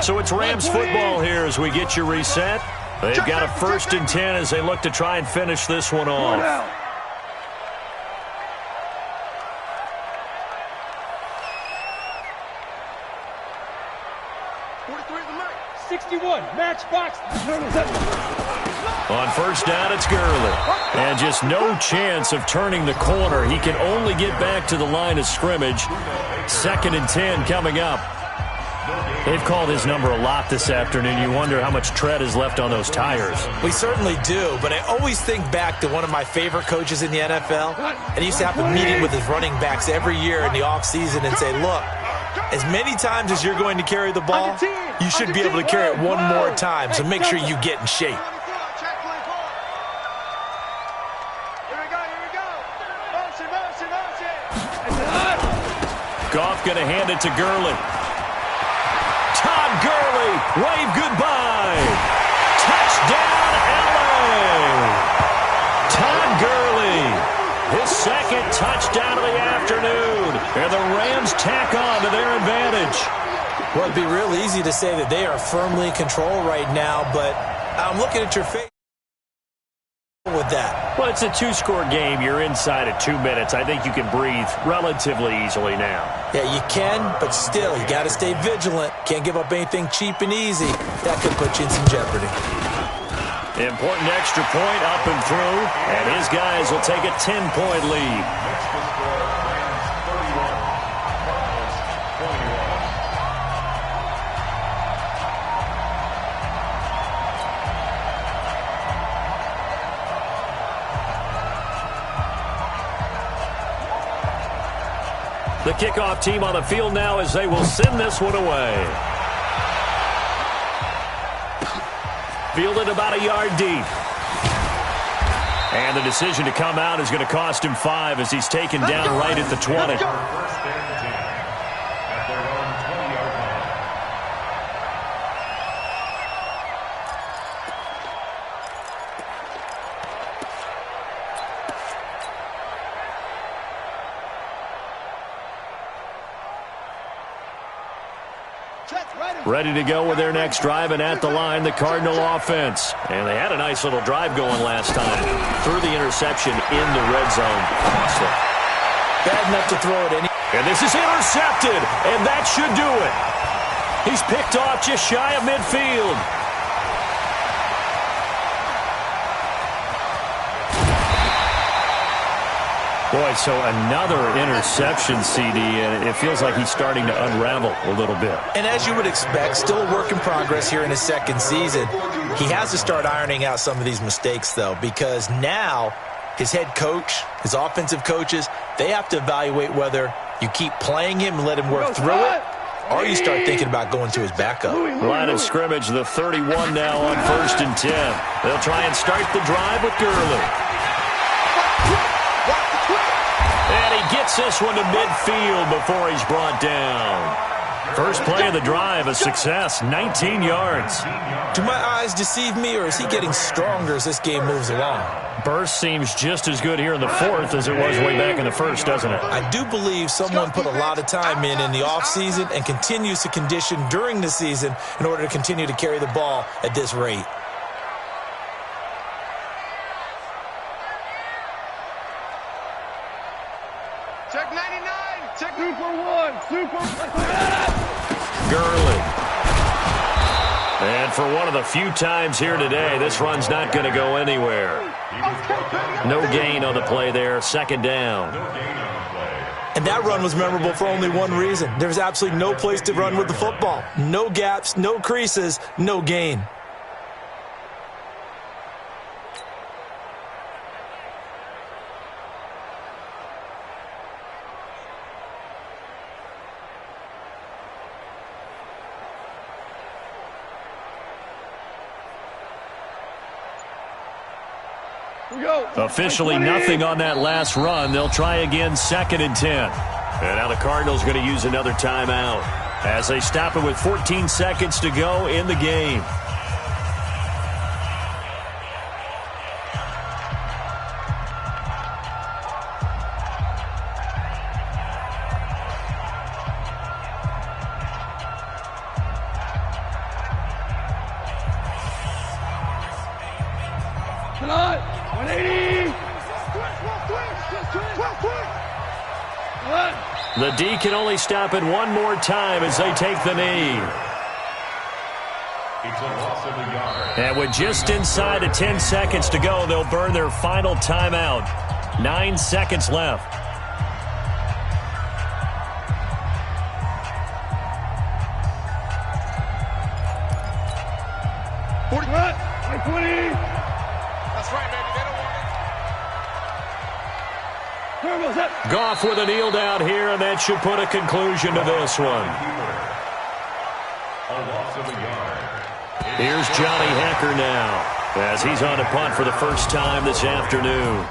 So it's Rams football here as we get you reset. They've got a 1st and 10 as they look to try and finish this one off. 61, matchbox. On first down, it's Gurley. And just no chance of turning the corner. He can only get back to the line of scrimmage. 2nd and 10 coming up. They've called his number a lot this afternoon. You wonder how much tread is left on those tires. We certainly do, but I always think back to one of my favorite coaches in the NFL. And he used to have a meeting with his running backs every year in the offseason and say, look, as many times as you're going to carry the ball, you should be able to carry it one more time, so make sure you get in shape. Goff going to hand it to Gurley. Todd Gurley, wave goodbye. Touchdown, LA. Todd Gurley, his 2nd touchdown of the afternoon. And the Rams tack on to their advantage. Well, it'd be real easy to say that they are firmly in control right now, but I'm looking at your face with that. Well, it's a 2-score game. You're inside at 2 minutes. I think you can breathe relatively easily now. Yeah, you can, but still, you got to stay vigilant. Can't give up anything cheap and easy. That could put you in some jeopardy. Important extra point up and through, and his guys will take a 10-point lead. The kickoff team on the field now as they will send this one away. Fielded about a yard deep. And the decision to come out is going to cost him 5 as he's taken down right at the 20. Ready to go with their next drive, and at the line, the Cardinal offense. And they had a nice little drive going last time. Threw the interception in the red zone. Awesome. Bad enough to throw it in. And this is intercepted, and that should do it. He's picked off just shy of midfield. Boy, so another interception, CD, and it feels like he's starting to unravel a little bit. And as you would expect, still a work in progress here in his second season. He has to start ironing out some of these mistakes, though, because now his head coach, his offensive coaches, they have to evaluate whether you keep playing him and let him work through it, or you start thinking about going to his backup. Line of scrimmage, the 31 now on 1st and 10. They'll try and start the drive with Gurley. And he gets this one to midfield before he's brought down. First play of the drive, a success, 19 yards. Do my eyes deceive me, or is he getting stronger as this game moves along? Burst seems just as good here in the fourth as it was way back in the first, doesn't it? I do believe someone put a lot of time in the offseason and continues to condition during the season in order to continue to carry the ball at this rate. Check 99. Check Super 1. Gurley. And for one of the few times here today, this run's not going to go anywhere. No gain on the play there, second down. And that run was memorable for only one reason. There's absolutely no place to run with the football. No gaps, no creases, no gain. Officially nothing on that last run. They'll try again, 2nd and 10. And now the Cardinals going to use another timeout as they stop it with 14 seconds to go in the game. The D can only stop it one more time as they take the knee. It's a loss of a yard. And with just inside of 10 seconds to go, they'll burn their final timeout. 9 seconds left. That's right, baby. They don't want it. Goff with a kneel down here, and that should put a conclusion to this one. A loss of a yard. Here's Johnny Hecker now as he's on a punt for the first time this afternoon.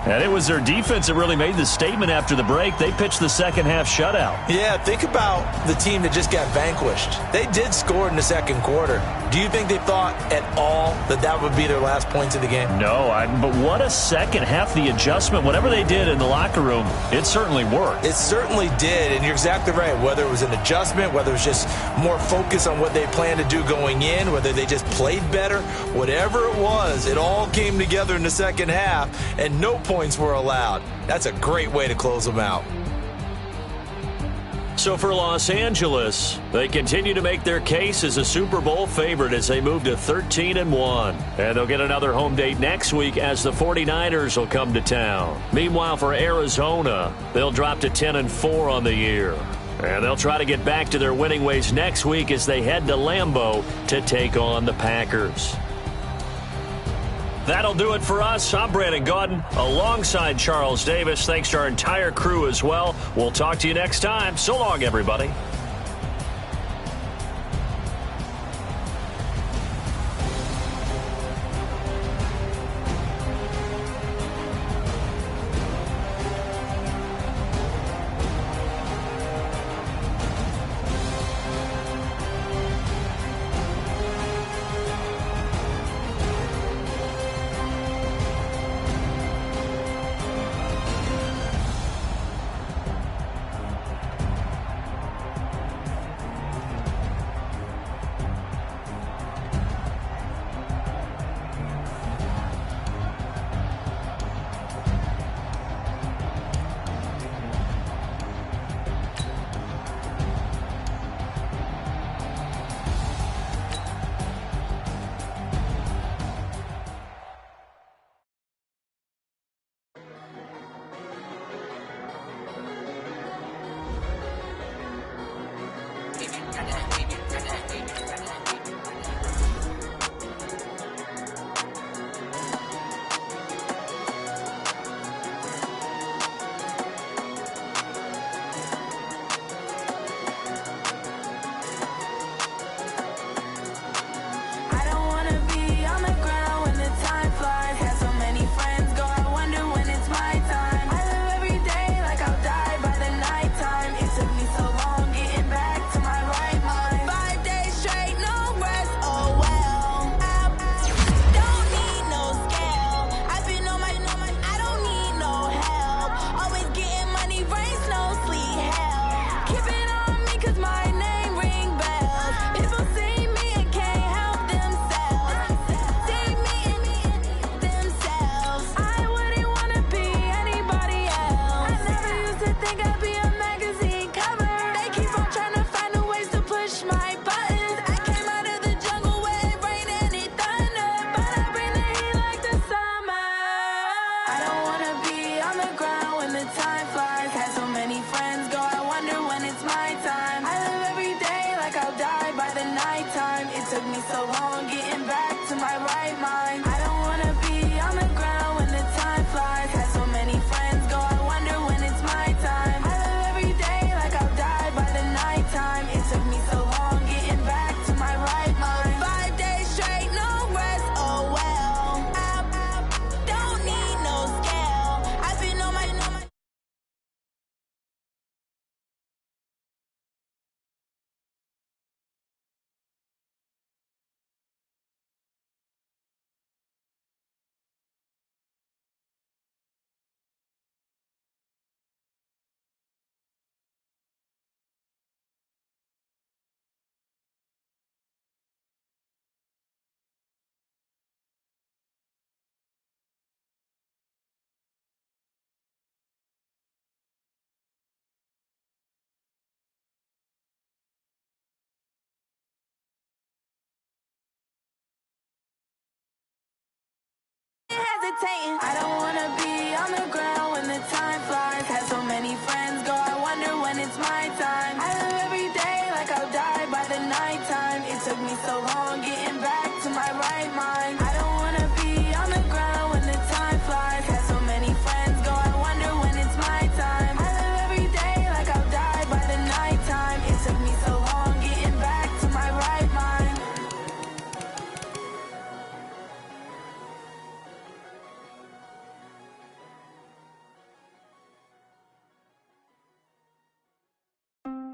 And it was their defense that really made the statement after the break. They pitched the second half shutout. Yeah, think about the team that just got vanquished. They did score in the second quarter. Do you think they thought at all that that would be their last points of the game? No, but what a second half. The adjustment, whatever they did in the locker room, it certainly worked. It certainly did, and you're exactly right. Whether it was an adjustment, whether it was just more focus on what they planned to do going in, whether they just played better, whatever it was, it all came together in the second half, and no points were allowed. That's a great way to close them out. So for Los Angeles, they continue to make their case as a Super Bowl favorite as they move to 13-1. And they'll get another home date next week as the 49ers will come to town. Meanwhile, for Arizona, they'll drop to 10-4 on the year. And they'll try to get back to their winning ways next week as they head to Lambeau to take on the Packers. That'll do it for us. I'm Brandon Gaudin alongside Charles Davis. Thanks to our entire crew as well. We'll talk to you next time. So long, everybody. nighttime. It took me so long getting back to my right mind. I don't wanna be on the ground when the time flies. Had so many friends go, I wonder when it's my time. I live every day like I'll die by the nighttime. It took me so long getting back to my right mind. 5 days straight, no rest, oh well. I don't need no scale. I've been on my hesitating. I don't wanna be on the ground when the time flies. Had so many friends go, I wonder when it's my time. I live every day like I'll die by the nighttime. It took me so long getting back to my right mind. I don't wanna be on the ground when the time flies. Had so many friends go, I wonder when it's my time. I live every day like I'll die by the nighttime. It took me so long getting back to my right mind.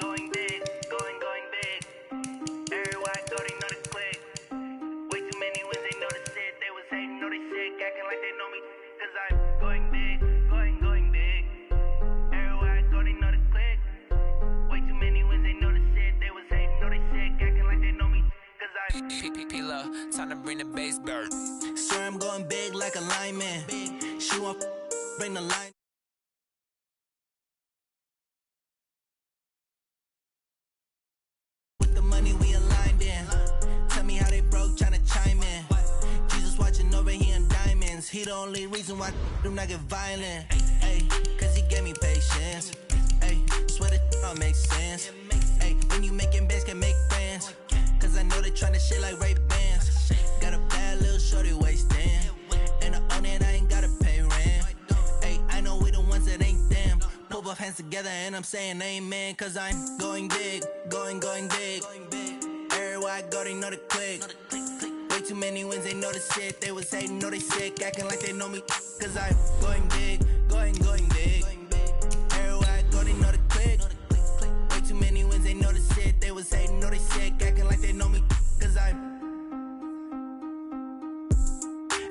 Going big, going big. Everywhere I go, they know the click. Way too many wins, they know the shit. They was hating, know they sick, acting like they know me. Cause I'm going big, going big. Everywhere I go, they know the click. Way too many wins, they know the shit. They was hating, know they sick, acting like they know me. Cause I'm P-P-P-Lo, time to bring the bass bird. Swear I'm going big like a lineman. She won't bring the line. With the money we aligned in. Tell me how they broke, tryna chime in. Jesus watching over here in diamonds. He the only reason why do not get violent. Ay, cause he gave me patience. Ay, swear that all makes sense. Ay, when you making bands can make friends. Cause I know they tryna shit like Ray-Bans. Got a bad little shorty wasting. And I own it, I ain't gotta pay rent. Ay, I know we the ones that ain't them. Put both hands together and I'm saying amen. Cause I'm going big, going big. Everywhere I go, they know the click. Way too many wins, they know the shit. They was hating, know they sick, acting like they know me. Cause I'm going big, going big. Everywhere I go, they know the click. Way too many wins, they know the shit. They was hating, know they sick, acting like they know me. Cause I'm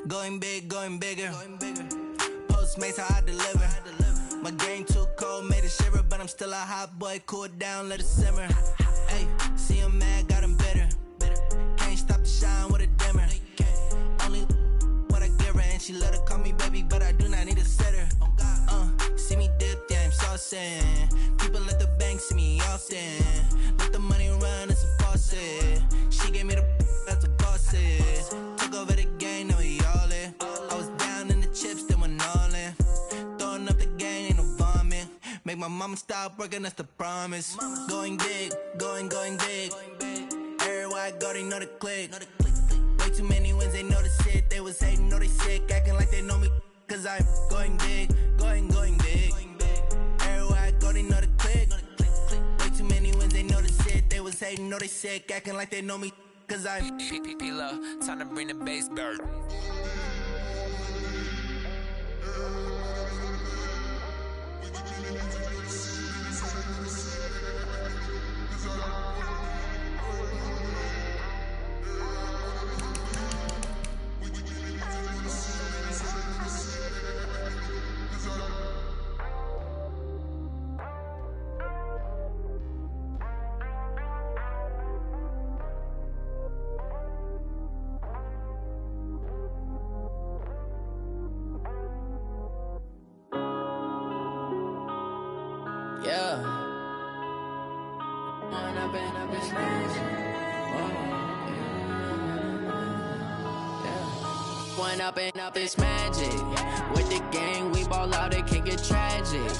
going big, going bigger. Postmates how I deliver. My game too cold, made it shiver, but I'm still a hot boy. Cool down, let it simmer. Hey, see him mad, got him bitter. Can't stop the shine with a dimmer. Only what I give her, and she let her call me baby, but I do not need a sitter. See me dip, yeah, I'm saucing. People at the bank see me often. Let the money run, it's a faucet. She gave me the that's a bosses. Took over the game, now we all in. I was down in the chips, then went all in. Throwing up the gang, ain't no vomit. Make my mama stop working, that's the promise. Going big, going big. Everywhere I go, they know the click. Way too many wins, they know the shit. They was hating, know they sick, acting like they know me. Cause I'm going big, going big. Everywhere I go, they know the click. Way too many wins, they know the shit. They was hating, know they sick, acting like they know me. Cause I'm P-P-P-Lo, time to bring the bass bird. Yeah. One up and up, it's magic. With the gang, we ball out, it can get tragic.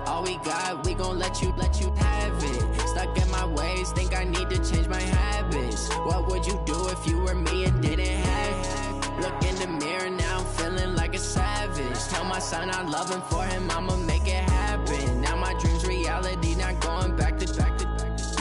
All we got, we gon' let you have it. Stuck in my ways, think I need to change my habits. if you were me and didn't have. Look in the mirror now, I'm feeling like a savage. Tell my son I love him, for him I'ma make it happen. Now my dream's reality, not going back to.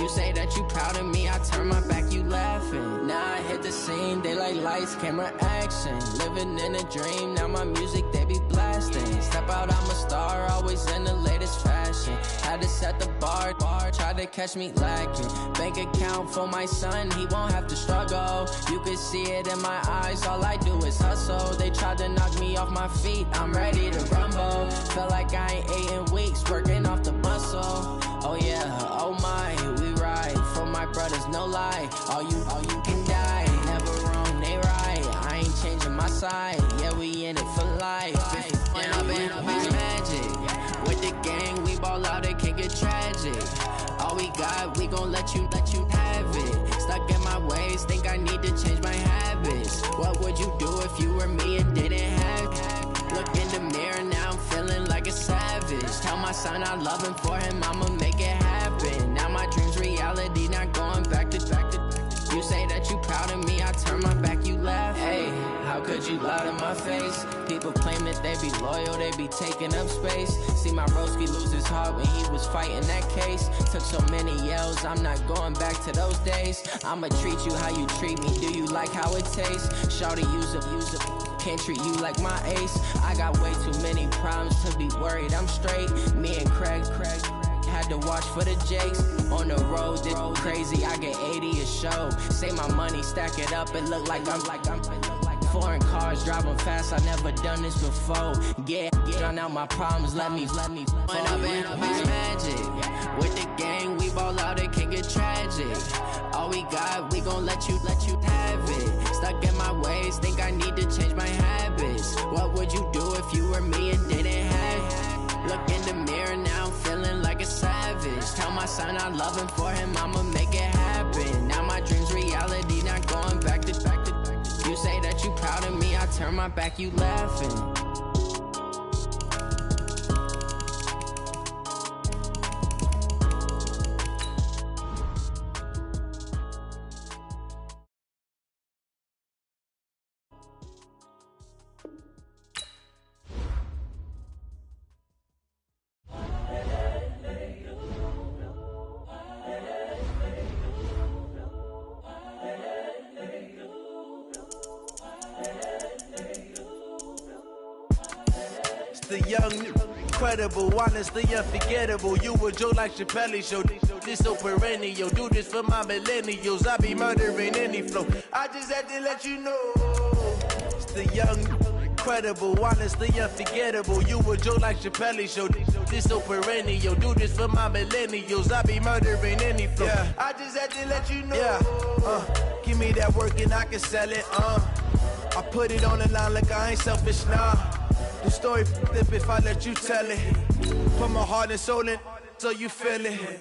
You say that you proud of me, I turn my back, you laughing. Now I hit the scene, they like lights, camera, action. Living in a dream, now my music, they be blasting. Step out, I'm a star, always in the latest fashion. Had to set the bar, try to catch me lacking. Bank account for my son, he won't have to struggle. You can see it in my eyes, all I do is hustle. They tried to knock me off my feet, I'm ready to rumble. Felt like I ain't ate in weeks, working off the muscle. Oh yeah, oh my, we ride for my brothers, no lie. All you can die, never wrong, they right. I ain't changing my side, yeah, we in it for life. And I've been magic with the gang, we ball out, it can get tragic. All we got, we gon' let you have it. Stuck in my ways, think I need to change my habits. What would you do if you were me and didn't have? Look in the mirror now, I'm feeling like a savage. Tell my son I love him, for him I'ma make it happen. Now my dream's reality, not going back to. You say that you proud of me, I turn my back, you laugh. Hey, how could you lie to my face? People claim that they be loyal, they be taking up space. See my broski lose his heart when he was fighting that case. Took so many yells, I'm not going back to those days. I'ma treat you how you treat me, do you like how it tastes? Shawty, use up, can't treat you like my ace. I got way too many problems to be worried, I'm straight. Me and Craig had to watch for the Jakes. On the road, this crazy, I get 80 a show. Say my money, stack it up, it look like I'm foreign cars, driving fast, I never done this before. Get drown out my problems, let me When I've been magic with the gang, we ball out, it can get tragic. All we got, we gon' let you have it. Stuck in my ways, think I need to change my habits. What would you do if you were me and didn't have? Look in the mirror now, I'm feeling like a savage. Tell my son I love him, for him I'ma make it happen. Now my dream's reality, not going back to. You say that you proud of me, I turn my back, you laughing. The young, incredible, honestly unforgettable. You a Joe like Chappelle show. This so perennial. Do this for my millennials. I be murdering any flow. I just had to let you know. It's the young, incredible, honestly unforgettable. You a Joe like Chappelle show. This so perennial. Do this for my millennials. I be murdering any flow. Yeah. I just had to let you know. Yeah. Give me that work and I can sell it. I put it on the line like I ain't selfish, nah. The story flip if I let you tell it. Put my heart and soul in so you feel it.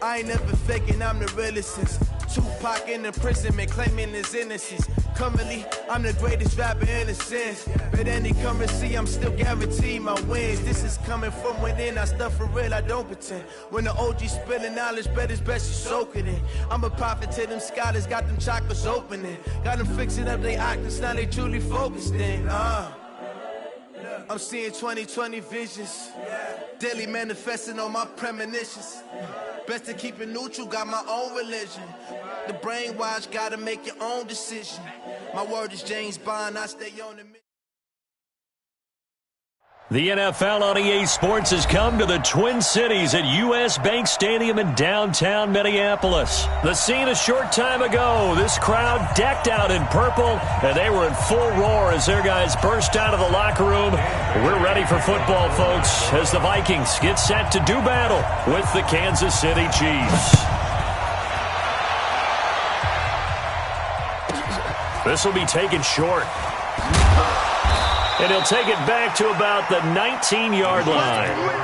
I ain't never faking, I'm the realest since Tupac in imprisonment, claiming his innocence. Currently, I'm the greatest rapper in a sense. But any currency, I'm still guaranteed my wins. This is coming from within, I stuff for real, I don't pretend. When the OG spilling knowledge, bet it's best you soak it in. I'm a prophet to them scholars, got them chakras opening. Got them fixing up they octaves, now they truly focused in. I'm seeing 2020 visions, daily manifesting on my premonitions. Best to keep it neutral, got my own religion. The brainwash, gotta make your own decision. My word is James Bond, I stay on the mission. The NFL on EA Sports has come to the Twin Cities at U.S. Bank Stadium in downtown Minneapolis. The scene a short time ago, this crowd decked out in purple, and they were in full roar as their guys burst out of the locker room. We're ready for football, folks, as the Vikings get set to do battle with the Kansas City Chiefs. This will be taken short. And he'll take it back to about the 19-yard line.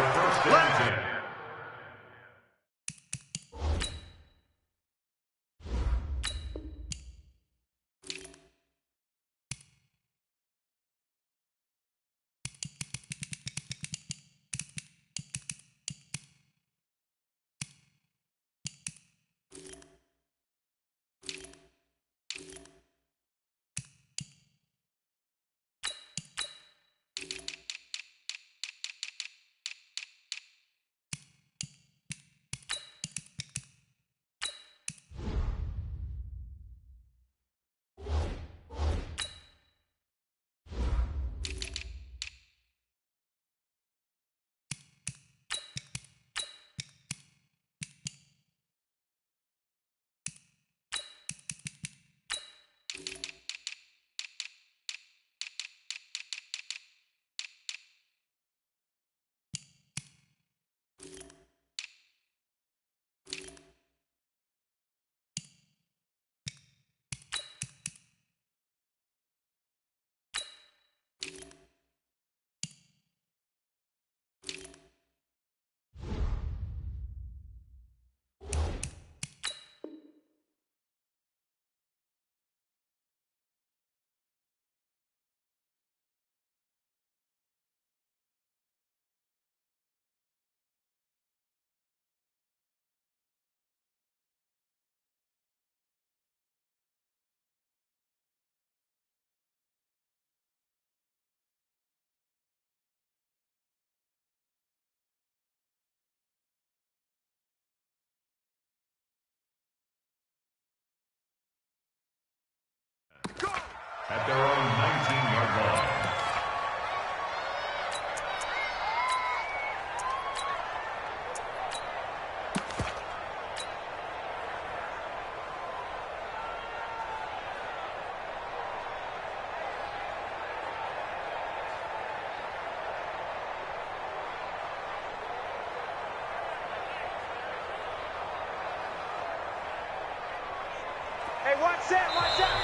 at their own 19-yard line.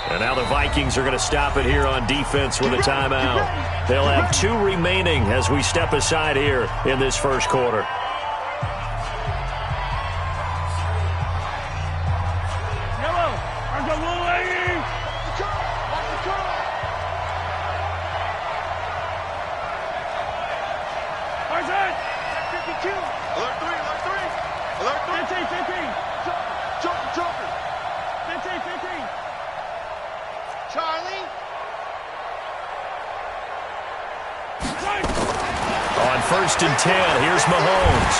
And now the Vikings are going to stop it here on defense with a timeout. They'll have 2 remaining as we step aside here in this first quarter. On 1st and 10, here's Mahomes.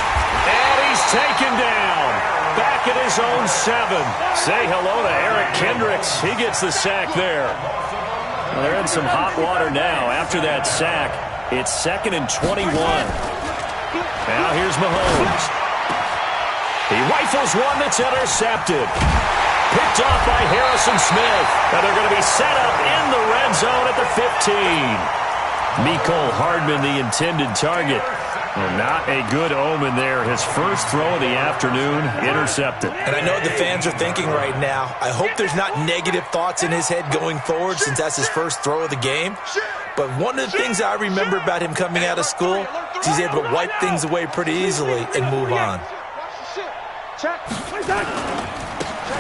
And he's taken down. Back at his own 7. Say hello to Eric Kendricks. He gets the sack there. Well, they're in some hot water now. After that sack, it's 2nd and 21. Now here's Mahomes. He rifles one that's intercepted. Picked off by Harrison Smith. And they're going to be set up in the red zone at the 15. Mecole Hardman, the intended target. Well, not a good omen there. His first throw of the afternoon, intercepted. And I know what the fans are thinking right now. I hope there's not negative thoughts in his head going forward since that's his first throw of the game. But one of the things I remember about him coming out of school is he's able to wipe things away pretty easily and move on.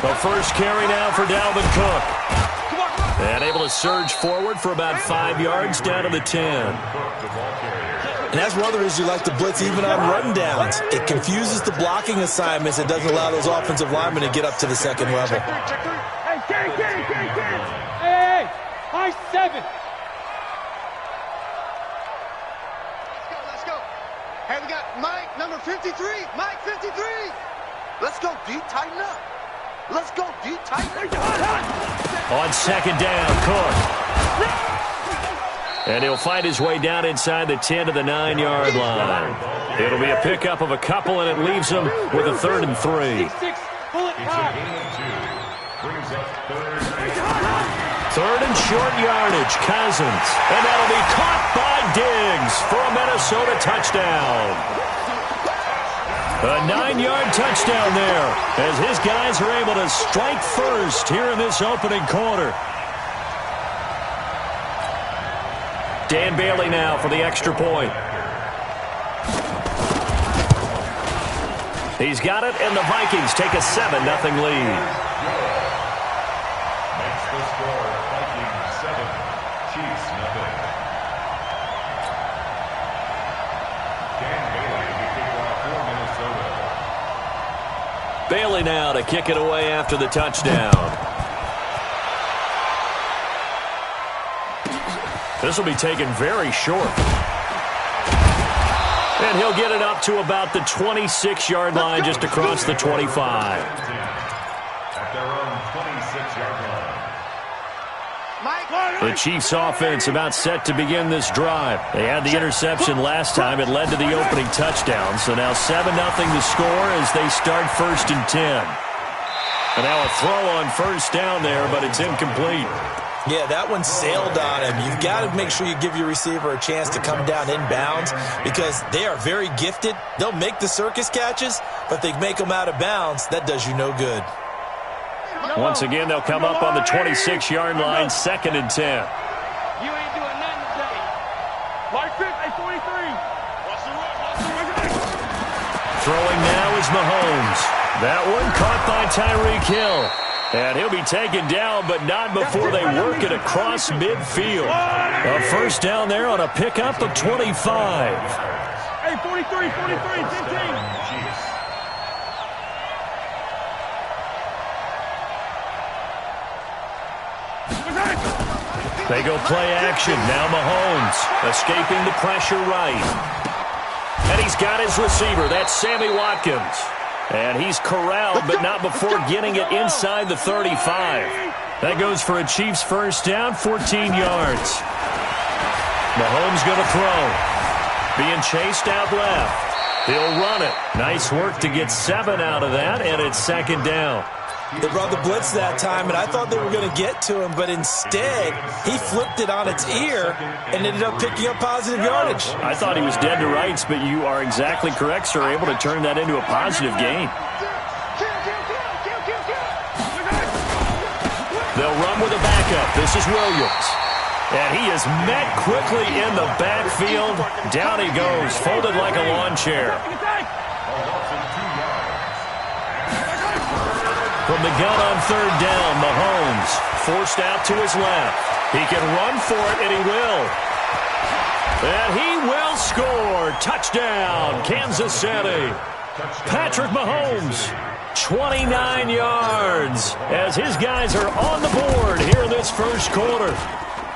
The first carry now for Dalvin Cook. And able to surge forward for about 5 yards down to the 10. And that's one of the reasons you like to blitz even on run downs. It confuses the blocking assignments and doesn't allow those offensive linemen to get up to the second level. Hey, high 7. Let's go. Hey, we got Mike, number 53. Mike, 53. Let's go, D. Tighten up. Let's go, D. Tighten up. On 2nd down, Cook. And he'll find his way down inside the 10 to the 9-yard line. It'll be a pickup of a couple, and it leaves him with a 3rd and 3. Third and short yardage, Cousins. And that'll be caught by Diggs for a Minnesota touchdown. A 9-yard touchdown there as his guys are able to strike first here in this opening quarter. Dan Bailey now for the extra point. He's got it, and the Vikings take a 7-0 lead. Makes the score Vikings 7, Chiefs 0. Dan Bailey to kick off for Minnesota. Bailey now to kick it away after the touchdown. This will be taken very short. And he'll get it up to about the 26-yard line, just across the 25. At their own 26-yard line. The Chiefs offense about set to begin this drive. They had the interception last time. It led to the opening touchdown. So now 7-0 the score as they start 1st and 10. And now a throw on 1st down there, but it's incomplete. Yeah, that one sailed on him. You've got to make sure you give your receiver a chance to come down inbounds because they are very gifted. They'll make the circus catches, but they make them out of bounds. That does you no good. Once again, they'll come up on the 26-yard line, 2nd and 10. You ain't doing nothing today. Mark 43. Throwing now is Mahomes. That one caught by Tyreek Hill. And he'll be taken down, but not before they work it across midfield. A 1st down there on a pickup of 25. Hey, 43, 15. They go play action. Now Mahomes escaping the pressure right. And he's got his receiver. That's Sammy Watkins. And he's corralled, but not before getting it inside the 35. That goes for a Chiefs first down, 14 yards. Mahomes going to throw. Being chased out left. He'll run it. Nice work to get 7 out of that, and it's second down. They brought the blitz that time, and I thought they were going to get to him, but instead, he flipped it on its ear and ended up picking up positive yardage. I thought he was dead to rights, but you are exactly correct, sir, able to turn that into a positive gain. They'll run with a backup. This is Williams. And he is met quickly in the backfield. Down he goes, folded like a lawn chair. From the gun on third down, Mahomes forced out to his left. He can run for it, and he will. And he will score. Touchdown, Kansas City. Patrick Mahomes, 29 yards, as his guys are on the board here in this first quarter.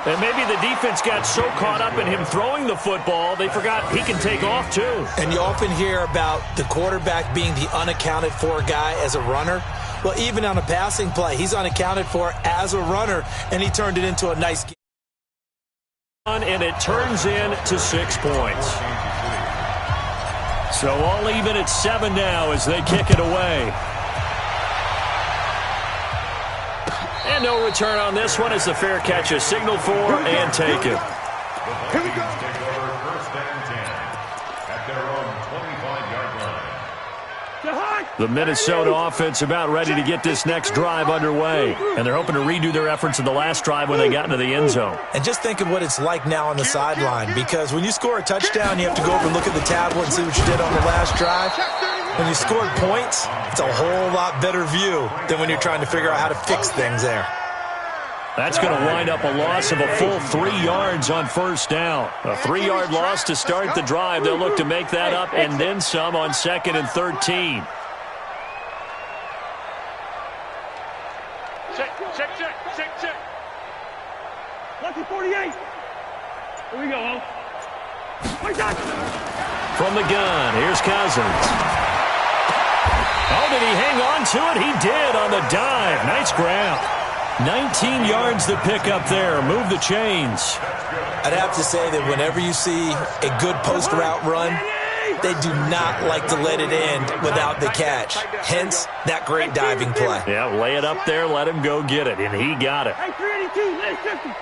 And maybe the defense got so caught up in him throwing the football, they forgot he can take off too. And you often hear about the quarterback being the unaccounted for guy as a runner. Well, even on a passing play, he's unaccounted for as a runner, and he turned it into a nice game. And it turns into 6 points. So all even at 7 now as they kick it away. And no return on this one as the fair catch is signaled for and taken. Here we go. Take over first and 10 at their own 25-yard line. The Minnesota offense about ready to get this next drive underway. And they're hoping to redo their efforts in the last drive when they got into the end zone. And just think of what it's like now on the sideline, because when you score a touchdown, you have to go over and look at the tablet and see what you did on the last drive. When you scored points, it's a whole lot better view than when you're trying to figure out how to fix things there. That's going to wind up a loss of a full 3 yards on first down. A 3-yard loss to start the drive. They'll look to make that up and then some on 2nd and 13. Check. Lucky 48. Here we go, From the gun, here's Cousins. Oh, did he hang on to it? He did on the dive. Nice grab. 19 yards to pick up there. Move the chains. I'd have to say that whenever you see a good post route run, they do not like to let it end without the catch. Hence, that great diving play. Yeah, lay it up there, let him go get it, and he got it. Hey, 382, let's 50.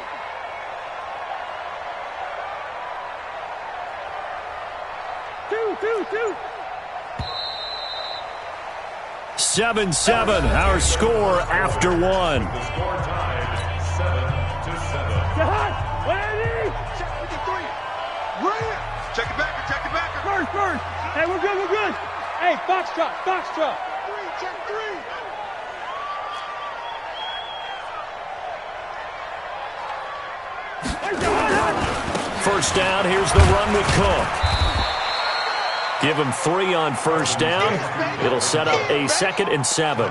Two. 7-7, our score after one. The score tied 7-7. Check it back. First. Hey, we're good. Hey, Foxtrot. Check 3. First down, here's the run with Cook. Give him 3 on first down. It'll set up a 2nd and 7.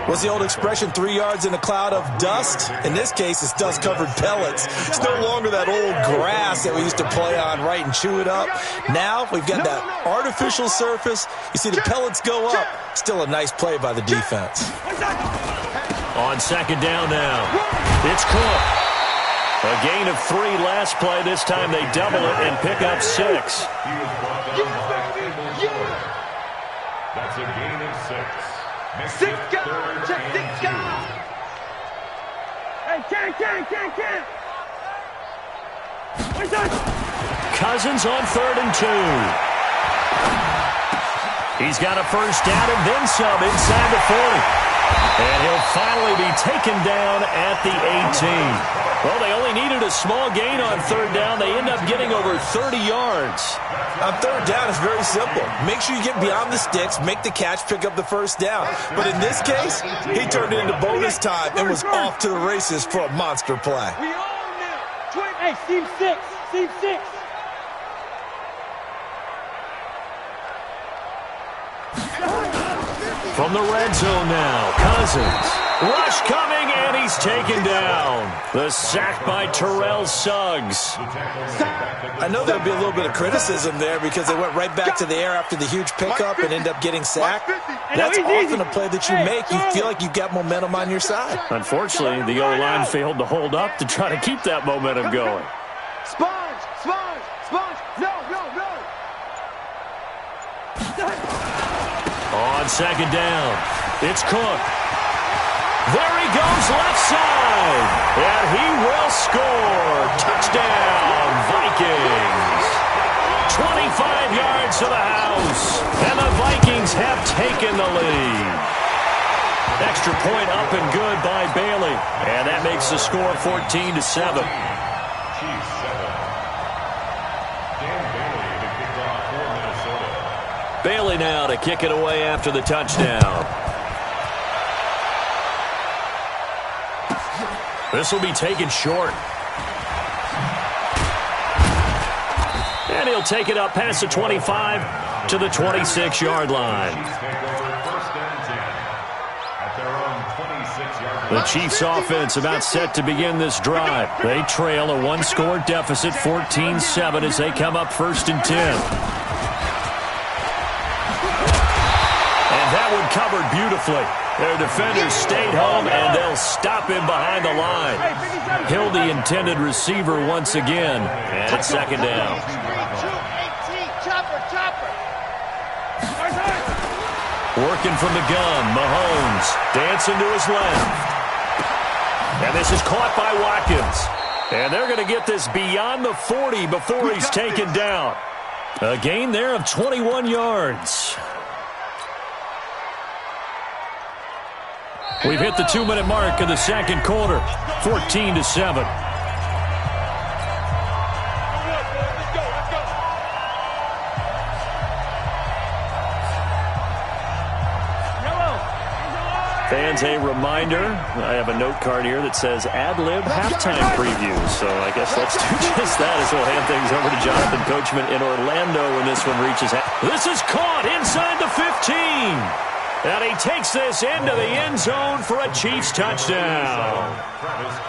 What's the old expression, 3 yards in a cloud of dust? In this case, it's dust-covered pellets. It's no longer that old grass that we used to play on, right, and chew it up. Now we've got that artificial surface. You see the pellets go up. Still a nice play by the defense. On 2nd down now, it's Cook. A gain of 3 last play. This time they double it and pick up 6. He was brought down by That's a gain of 6. Six guys. Hey, can't. Cousins on 3rd and 2. He's got a first down and then some inside the 40. And he'll finally be taken down at the 18. Well, they only needed a small gain on 3rd down. They end up getting over 30 yards. On 3rd down, it's very simple. Make sure you get beyond the sticks, make the catch, pick up the first down. But in this case, he turned it into bonus time and was off to the races for a monster play. We all know. Hey, Team 6. From the red zone now, Cousins. Rush coming, and he's taken down. The sack by Terrell Suggs. I know there'll be a little bit of criticism there because they went right back to the air after the huge pickup and end up getting sacked. That's often a play that you make. You feel like you've got momentum on your side. Unfortunately, the O-line failed to hold up to try to keep that momentum going. Sponge! Sponge! Sponge! No, no, no! On second down, it's Cook. There he goes, left side. And he will score. Touchdown, Vikings. 25 yards to the house. And the Vikings have taken the lead. Extra point up and good by Bailey. And that makes the score 14-7. Bailey now to kick it away after the touchdown. This will be taken short. And he'll take it up past the 25 to the 26-yard line. The Chiefs offense about set to begin this drive. They trail a one-score deficit, 14-7, as they come up 1st and 10. And that one covered beautifully. Their defenders stayed home, and they'll stop him behind the line. Hill the intended receiver once again, and it's second down. Working from the gun, Mahomes dancing to his left. And this is caught by Watkins. And they're going to get this beyond the 40 before he's taken down. A gain there of 21 yards. We've hit the 2-minute mark of the second quarter, 14-7. Fans, a reminder, I have a note card here that says ad-lib halftime preview. So I guess let's do just that as we'll hand things over to Jonathan Coachman in Orlando when this one reaches. This is caught inside the 15. And he takes this into the end zone for a Chiefs touchdown.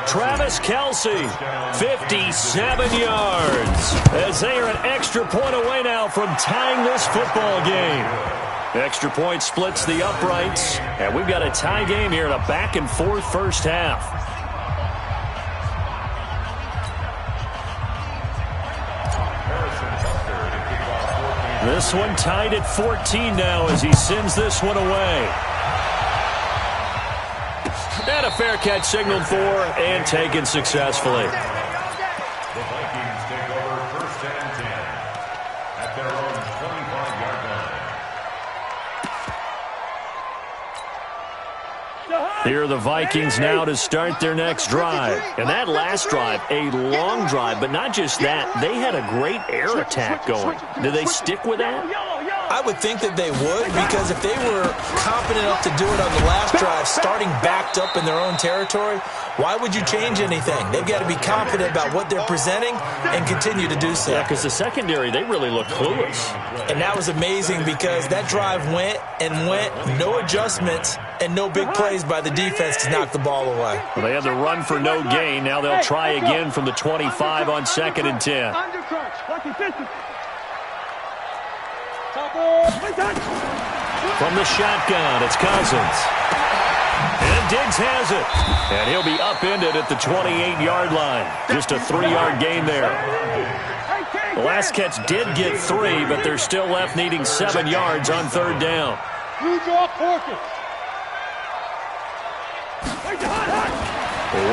Travis Kelce, 57 yards. As they are an extra point away now from tying this football game. Extra point splits the uprights. And we've got a tie game here in a back-and-forth first half. This one tied at 14 now as he sends this one away. And a fair catch signaled for and taken successfully. The Vikings take over 1st and 10 at their own 25-yard line. Here are the Vikings now to start their next drive. And that last drive, a long drive, but not just that. They had a great air attack going. Do they stick with that? I would think that they would, because if they were confident enough to do it on the last drive, starting backed up in their own territory, why would you change anything? They've got to be confident about what they're presenting and continue to do so. Yeah, because the secondary, they really look clueless. And that was amazing because that drive went and went, no adjustments, and no big plays by the defense to knock the ball away. Well, they had the run for no gain. Now they'll try again from the 25 on 2nd and 10. From the shotgun, it's Cousins. And Diggs has it. And he'll be upended at the 28-yard line. Just a 3-yard gain there. The last catch did get 3, but they're still left needing 7 yards on 3rd down.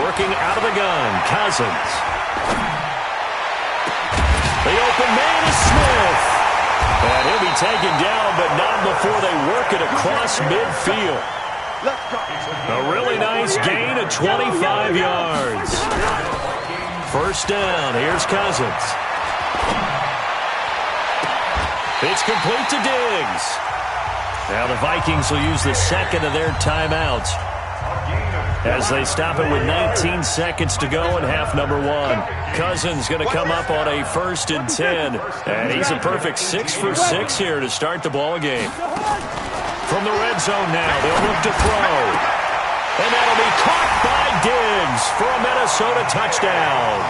Working out of the gun, Cousins. The open man is Smith. And he'll be taken down, but not before they work it across midfield. A really nice gain of 25 yards. 1st down, here's Cousins. It's complete to Diggs. Now the Vikings will use the second of their timeouts as they stop it with 19 seconds to go in half number 1. Cousins going to come up on a 1st and 10. And he's a perfect 6 for 6 here to start the ball game. From the red zone now, they'll look to throw. And that'll be caught by Diggs for a Minnesota touchdown.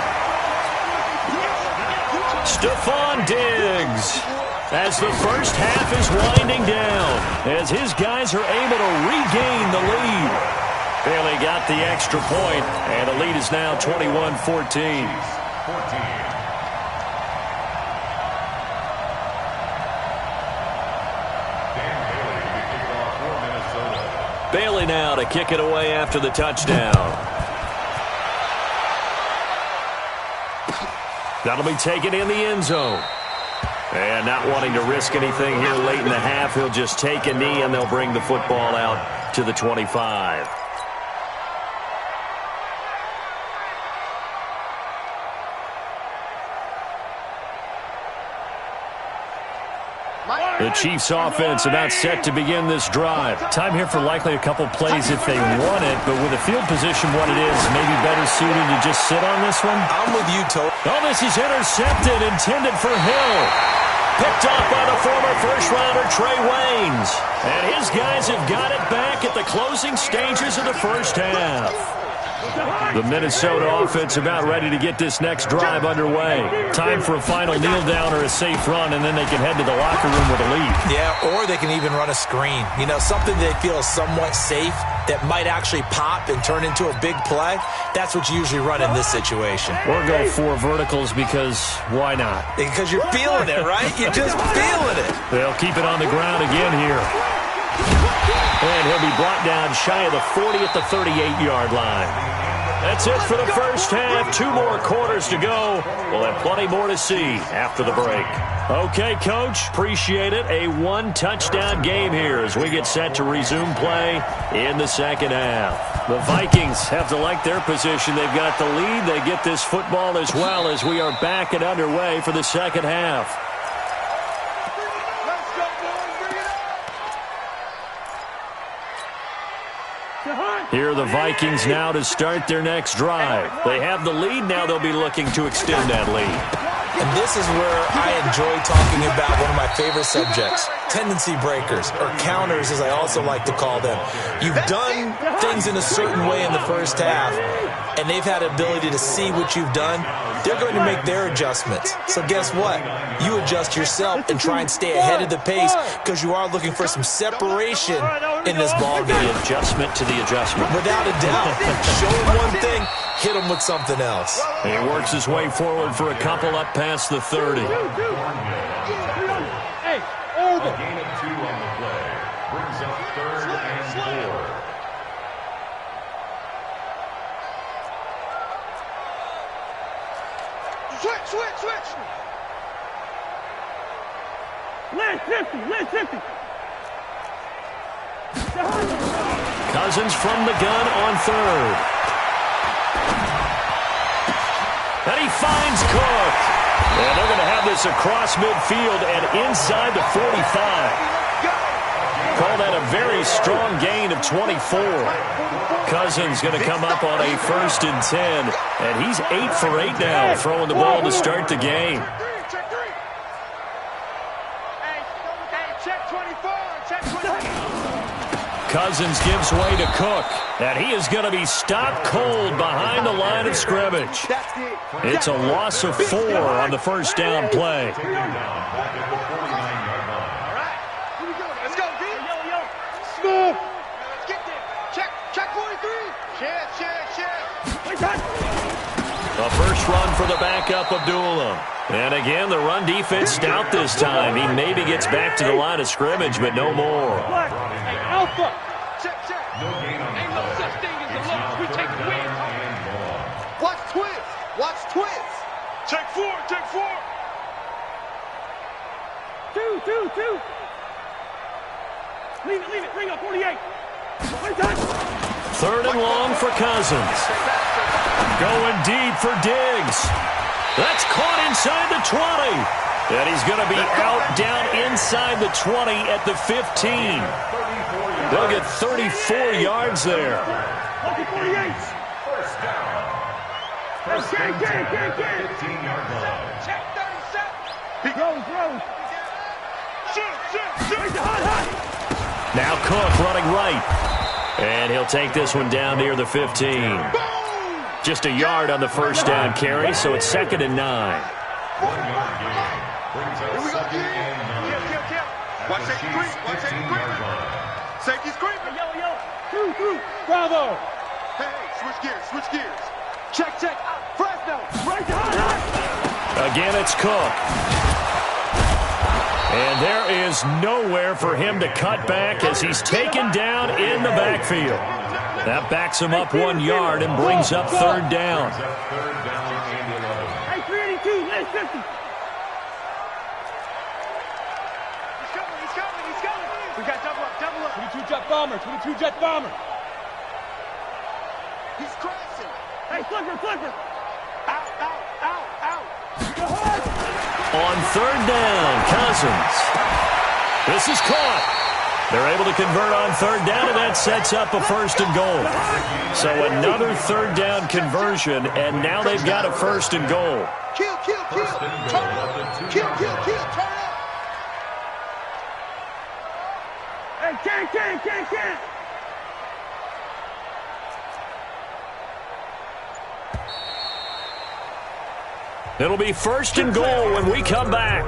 Stephon Diggs, as the first half is winding down, as his guys are able to regain the lead. Bailey got the extra point, and the lead is now 21-14. Bailey now to kick it away after the touchdown. That'll be taken in the end zone. And not wanting to risk anything here late in the half, he'll just take a knee and they'll bring the football out to the 25. The Chiefs offense about set to begin this drive. Time here for likely a couple plays if they want it, but with the field position what it is, maybe better suited to just sit on this one. I'm with you, Toby. Oh, this is intercepted, intended for Hill. Picked off by the former first-rounder Trey Waynes. And his guys have got it back at the closing stages of the first half. The Minnesota offense about ready to get this next drive underway. Time for a final kneel down or a safe run, and then they can head to the locker room with a lead. Yeah, or they can even run a screen. You know, something they feel is somewhat safe that might actually pop and turn into a big play. That's what you usually run in this situation. Or go for verticals because why not? Because you're feeling it, right? You're just feeling it. They'll keep it on the ground again here. And he'll be brought down shy of the 40 at the 38-yard line. That's it for the first half. 2 more quarters to go. We'll have plenty more to see after the break. Okay, Coach, appreciate it. A 1-touchdown game here as we get set to resume play in the second half. The Vikings have to like their position. They've got the lead. They get this football as well as we are back and underway for the second half. Here are the Vikings now to start their next drive. They have the lead. Now they'll be looking to extend that lead. And this is where I enjoy talking about one of my favorite subjects, tendency breakers, or counters as I also like to call them. You've done things in a certain way in the first half, and they've had the ability to see what you've done. They're going to make their adjustments. So guess what? You adjust yourself and try and stay ahead of the pace because you are looking for some separation in this ball game. The adjustment to the adjustment. Without a doubt. Show him one thing, hit him with something else. He works his way forward for a couple up past the 30. Hey, over. A gain of 2 on the play. Brings up 3rd and 4. Switch. Last 50. Cousins from the gun on 3rd. And he finds Cook. And they're going to have this across midfield and inside the 45. Call that a very strong gain of 24. Cousins going to come up on a 1st and 10. And he's 8 for 8 now, throwing the ball to start the game. Cousins gives way to Cook. And he is going to be stopped cold behind the line of scrimmage. It's a loss of 4 on the first down play. A first run for the backup, Abdullah. And again, the run defense stout this time. He maybe gets back to the line of scrimmage, but no more. Hey, Alpha. Check. Ain't no such thing as a loss. We take wins. Watch twins. Check 4. 2. Leave it. Bring up 48. 3rd and long for Cousins. Going deep for Diggs. That's caught inside the 20. And he's going to be out down inside the 20 at the 15. They'll get 34 yards there. First down. First and 10 at the 15-yard line. Check 37. He goes. Shoot. Now Cook running right. And he'll take this one down near the 15. Just a yard on the first down carry, so it's 2nd and 9. 1 yard gain brings up 2nd and 9. Watch safety creep. Watch safety creep. Safety's creeping. Yo. Through. Bravo. Hey, switch gears. Switch gears. Check. Fresno. Right behind. Again, it's Cook. And there is nowhere for him to cut back as he's taken down in the backfield. That backs him up 1 yard and brings up 3rd down. Hey, 382, late 50. He's coming. We got double up. 22 jet bomber. He's crashing. Hey, flipper. Out. On 3rd down, Cousins. This is caught. They're able to convert on 3rd down, and that sets up a 1st and goal. So another 3rd down conversion, and now they've got a 1st and goal. Kill. Turn up. Kill. Turn up. Hey, can't. It'll be 1st and goal when we come back.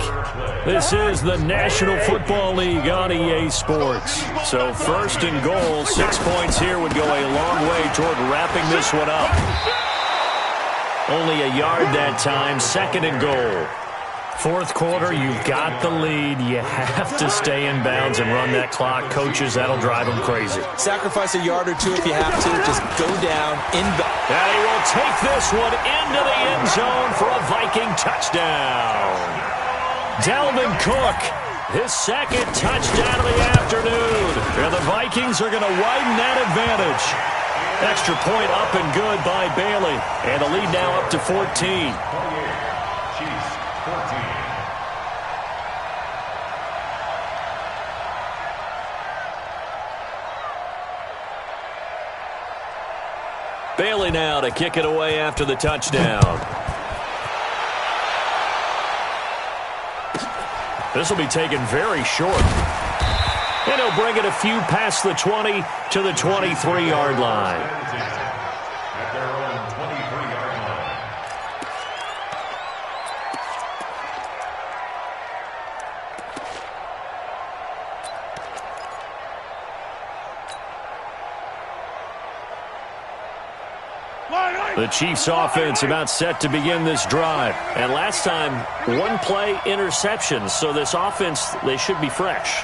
This is the National Football League on EA Sports. So 1st and goal, 6 points here would go a long way toward wrapping this one up. Only a yard that time, 2nd and goal. 4th quarter, you've got the lead. You have to stay in bounds and run that clock. Coaches, that'll drive them crazy. Sacrifice a yard or two if you have to. Just go down in bounds. And he will take this one into the end zone for a Viking touchdown. Dalvin Cook, his 2nd touchdown of the afternoon. And the Vikings are going to widen that advantage. Extra point up and good by Bailey. And the lead now up to 14. Chiefs 14. Bailey now to kick it away after the touchdown. This will be taken very short. And he'll bring it a few past the 20 to the 23-yard line. At their own 23-yard line. The Chiefs offense about set to begin this drive. And last time, 1 play interception. So this offense, they should be fresh.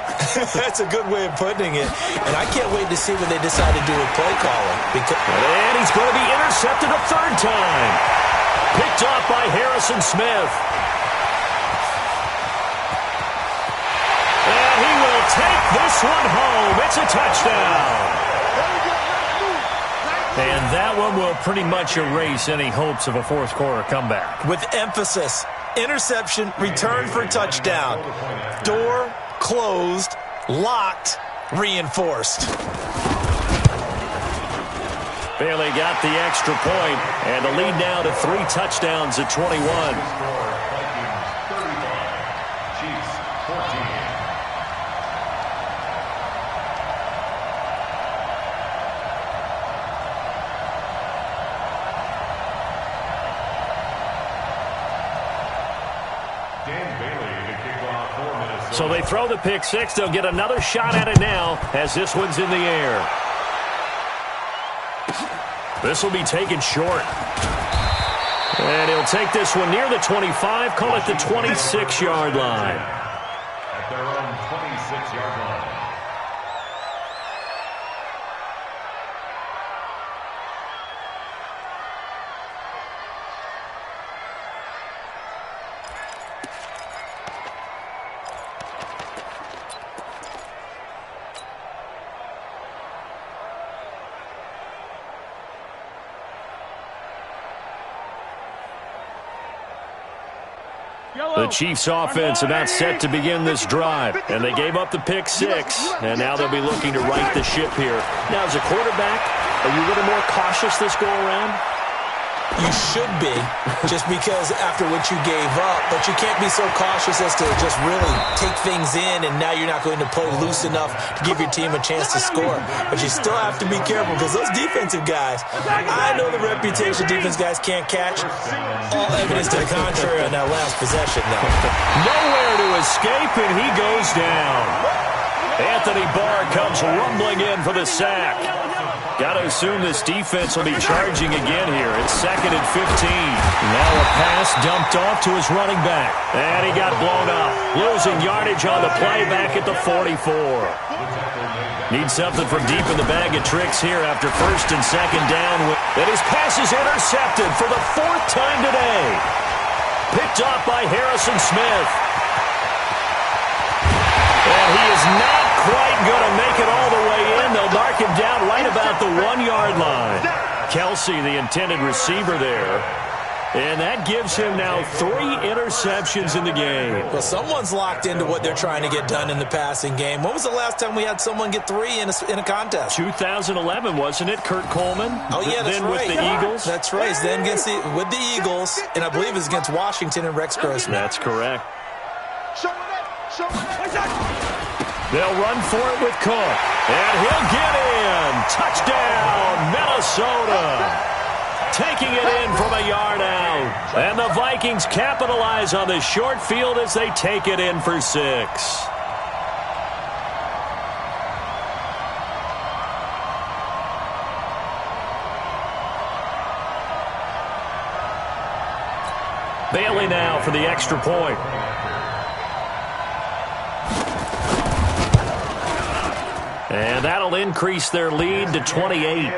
That's a good way of putting it. And I can't wait to see what they decide to do with play calling. And he's going to be intercepted a 3rd time. Picked off by Harrison Smith. And he will take this one home. It's a touchdown. And that one will pretty much erase any hopes of a 4th quarter comeback. With emphasis, interception, return for touchdown. Door closed, locked, reinforced. Bailey got the extra point, and the lead now to 3 touchdowns at 21. Chiefs 14. So they throw the pick 6. They'll get another shot at it now as this one's in the air. This will be taken short. And he'll take this one near the 25, call it the 26-yard line. At their own 26-yard line. The Chiefs offense about set to begin this drive, and they gave up the pick 6, and now they'll be looking to right the ship here. Now, as a quarterback, are you a little more cautious this go around? You should be, just because after what you gave up, but you can't be so cautious as to just really take things in, and now you're not going to play loose enough to give your team a chance to score. But you still have to be careful, because those defensive guys, I know the reputation defense guys can't catch. All evidence to the contrary on that last possession, though. Nowhere to escape, and he goes down. Anthony Barr comes rumbling in for the sack. Got to assume this defense will be charging again here. It's 2nd and 15. Now a pass dumped off to his running back. And he got blown up. Losing yardage on the play back at the 44. Needs something from deep in the bag of tricks here after 1st and 2nd down. And his pass is intercepted for the 4th time today. Picked off by Harrison Smith. And he is not quite going to make it all the way in. They'll mark him down right about the 1-yard line. Kelsey, the intended receiver there. And that gives him now 3 interceptions in the game. Well, someone's locked into what they're trying to get done in the passing game. When was the last time we had someone get 3 in a contest? 2011, wasn't it? Kurt Coleman? Oh, yeah, that's then right. With the Eagles? That's right. Then with the Eagles, and I believe it's against Washington and Rex Grossman. That's correct. They'll run for it with Cook. And he'll get in. Touchdown, Minnesota. Taking it in from a yard out. And the Vikings capitalize on the short field as they take it in for 6. Bailey now for the extra point. And that'll increase their lead to 28. Makes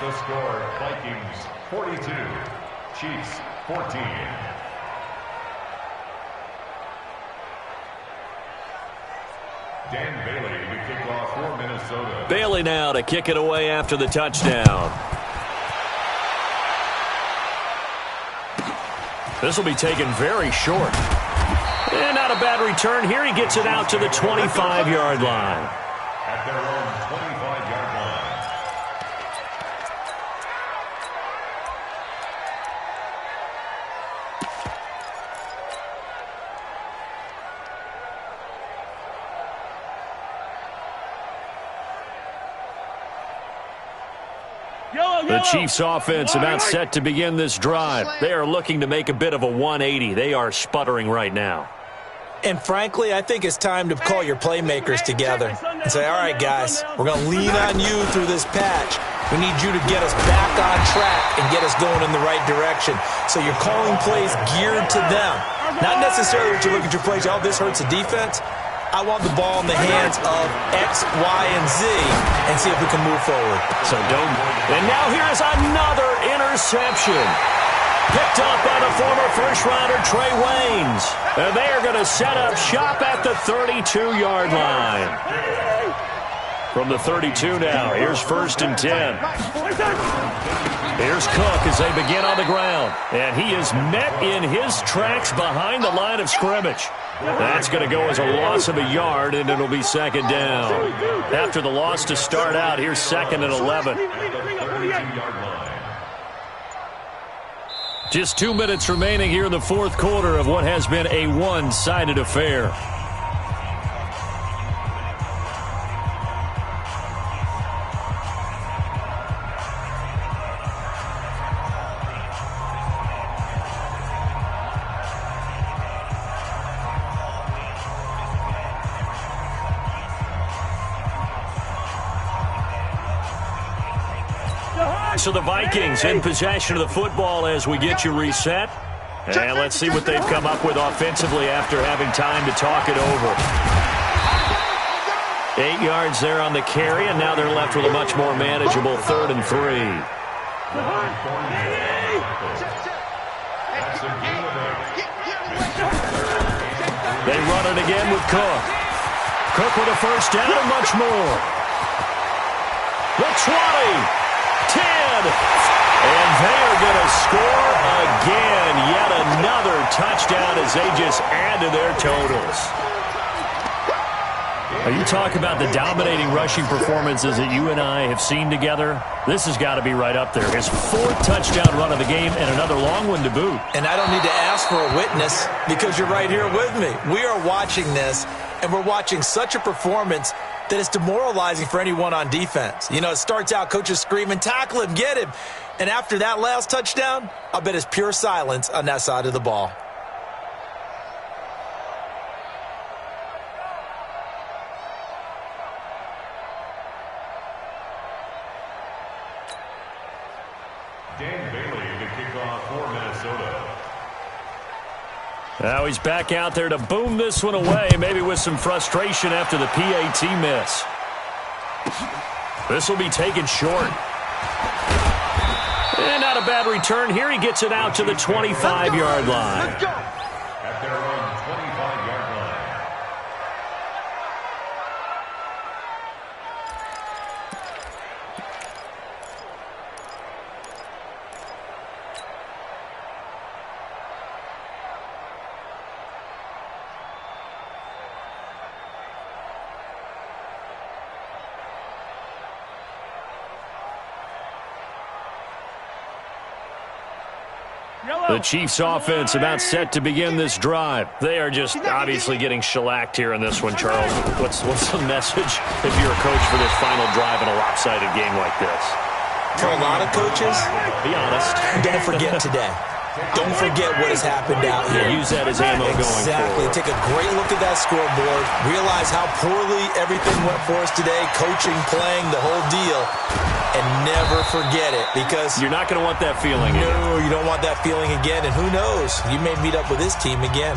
the score Vikings 42, Chiefs 14. Dan Bailey to kick off for Minnesota. Bailey now to kick it away after the touchdown. This will be taken very short. And not a bad return here. He gets it out to the 25-yard line. At their own 25-yard line. The Chiefs offense about set to begin this drive. They are looking to make a bit of a 180. They are sputtering right now. And frankly, I think it's time to call your playmakers together and say, all right, guys, we're going to lean on you through this patch. We need you to get us back on track and get us going in the right direction. So you're calling plays geared to them. Not necessarily what you look at your plays, oh, this hurts the defense. I want the ball in the hands of X, Y, and Z and see if we can move forward. So don't. And now here is another interception. Picked up by the former first-rounder Trey Waynes. And they are going to set up shop at the 32-yard line. From the 32 now, here's 1st and 10. Here's Cook as they begin on the ground. And he is met in his tracks behind the line of scrimmage. That's going to go as a loss of a yard, and it'll be 2nd down. After the loss to start out, here's 2nd and 11. Just 2 minutes remaining here in the 4th quarter of what has been a one-sided affair. So the Vikings in possession of the football as we get you reset. And let's see what they've come up with offensively after having time to talk it over. 8 yards there on the carry, and now they're left with a much more manageable 3rd and 3. They run it again with Cook. Cook with a 1st down and much more. The 20. 10, and they are going to score again. Yet another touchdown as they just add to their totals. You talk about the dominating rushing performances that you and I have seen together. This has got to be right up there. His 4th touchdown run of the game and another long one to boot. And I don't need to ask for a witness because you're right here with me. We are watching this, and we're watching such a performance that it's demoralizing for anyone on defense. You know, it starts out, coaches screaming, tackle him, get him. And after that last touchdown, I'll bet it's pure silence on that side of the ball. Dan Bailey to kick off for Minnesota. Now he's back out there to boom this one away, maybe with some frustration after the PAT miss. This will be taken short. And not a bad return here. He gets it out to the 25-yard line. At their own 25-yard line. The Chiefs offense about set to begin this drive. They are just obviously getting shellacked here in this one, Charles. What's the message if you're a coach for this final drive in a lopsided game like this? For a lot of coaches, be honest, don't forget today. Don't forget what has happened out here. Use that as ammo going forward. Exactly. Take a great look at that scoreboard. Realize how poorly everything went for us today. Coaching, playing, the whole deal. And never forget it, because you're not going to want that feeling again. No, you don't want that feeling again. And who knows? You may meet up with this team again.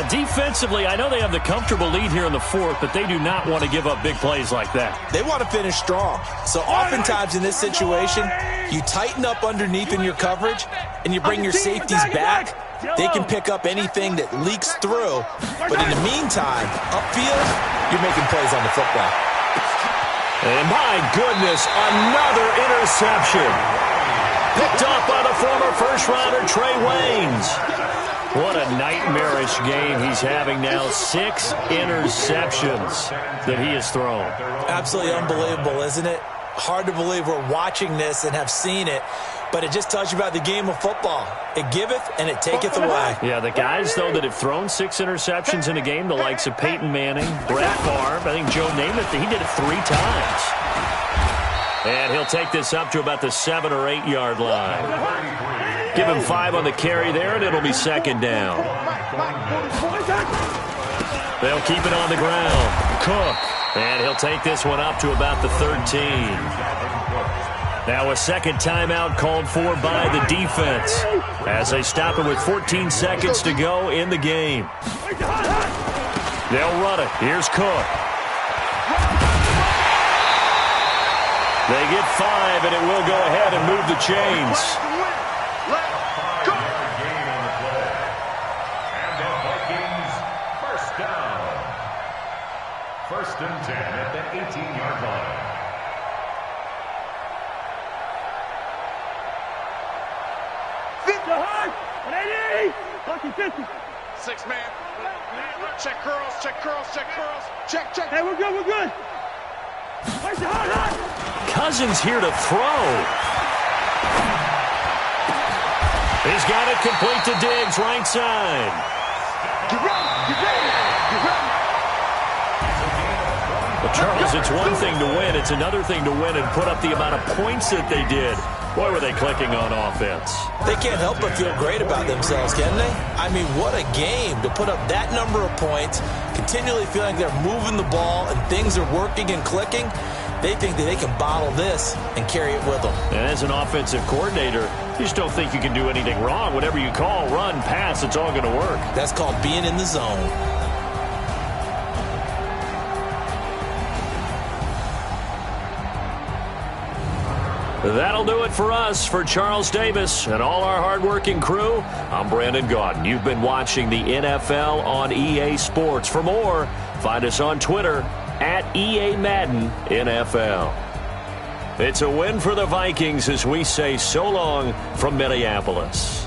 Defensively, I know they have the comfortable lead here in the 4th, but they do not want to give up big plays like that. They want to finish strong. So oftentimes in this situation, you tighten up underneath in your coverage, and you bring your safeties back. They can pick up anything that leaks through. But in the meantime, upfield, you're making plays on the football. And my goodness, another interception. Picked off by the former first-rounder Trey Waynes. What a nightmarish game he's having now. 6 interceptions that he has thrown. Absolutely unbelievable, isn't it? Hard to believe we're watching this and have seen it, but it just tells you about the game of football. It giveth and it taketh away. Yeah, the guys, though, that have thrown 6 interceptions in a game, the likes of Peyton Manning, Brett Favre, I think Joe Namath, he did it 3 times. And he'll take this up to about the 7 or 8 yard line. Give him 5 on the carry there, and it'll be 2nd down. They'll keep it on the ground. Cook. And he'll take this one up to about the 13. Now a second timeout called for by the defense as they stop it with 14 seconds to go in the game. They'll run it. Here's Cook. They get 5, and it will go ahead and move the chains. First and 10 at the 18-yard line. Six man. Check curls, check curls, check curls. Check, check. Hey, we're good, we're good. Cousins here to throw. He's got it complete to Diggs, right side. Get ready, get ready, get ready. Well, Charles, it's one thing to win. It's another thing to win and put up the amount of points that they did. Boy, were they clicking on offense. They can't help but feel great about themselves, can they? I mean, what a game to put up that number of points, continually feeling they're moving the ball and things are working and clicking. They think that they can bottle this and carry it with them. And as an offensive coordinator, you just don't think you can do anything wrong. Whatever you call, run, pass, it's all going to work. That's called being in the zone. That'll do it for us. For Charles Davis and all our hardworking crew, I'm Brandon Gaudin. You've been watching the NFL on EA Sports. For more, find us on Twitter at EA Madden NFL. It's a win for the Vikings as we say so long from Minneapolis.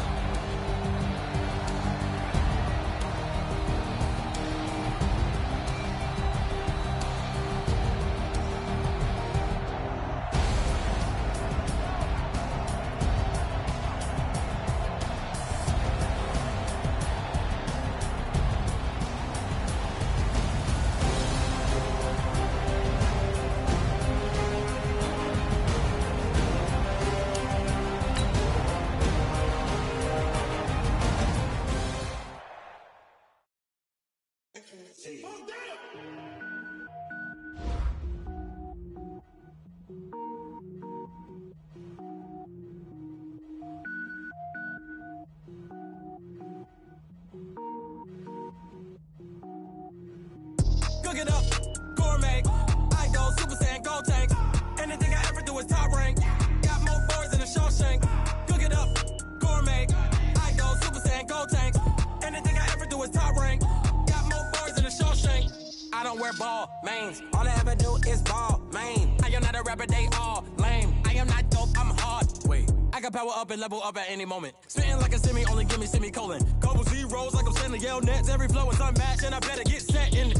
ball, mains. All I ever do is ball, main. I am not a rapper, they all lame. I am not dope, I'm hard. Wait, I can power up and level up at any moment. Spitting like a semi, only give me semicolon. Couple zeros like I'm sending yell nets. Every flow is unmatched and I better get set in.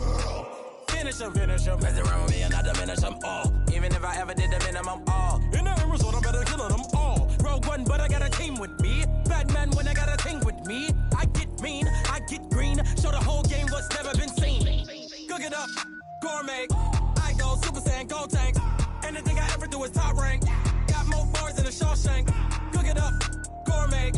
Finish them. Mess around with me and I diminish them all. Even if I ever did the minimum all. In the end result, I'm better killing them all. Rogue one, but I got a team with me. Batman when I got a thing with me. I get mean, I get green. Show the whole game what's never been seen. Cook it up, gourmet. I go Super Saiyan, Gold Tank. Anything I ever do is top rank. Got more bars than a Shawshank. Cook it up, gourmet.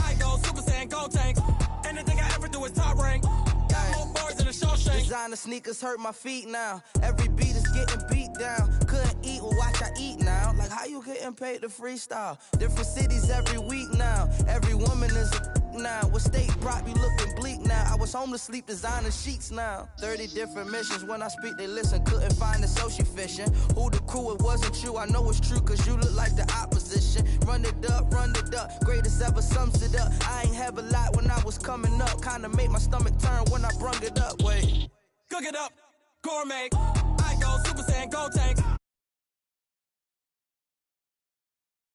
I go Super Saiyan, Gold Tank. Anything I ever do is top rank. Got more bars than a Shawshank. Designer sneakers hurt my feet now. Every beat is getting beat down. Couldn't eat, well watch I eat now. Like how you getting paid to freestyle? Different cities every week now. Every woman is a now. What state prop you looking bleak now? I was home to sleep designer sheets now. 30 different missions. When I speak they listen. Couldn't find it so she fishing. Who the crew, it wasn't you. I know it's true cause you look like the opposition. Run it up. Greatest ever sums it up. I ain't have a lot when I was coming up. Kinda made my stomach turn when I brung it up. Wait. Cook it up, gourmet.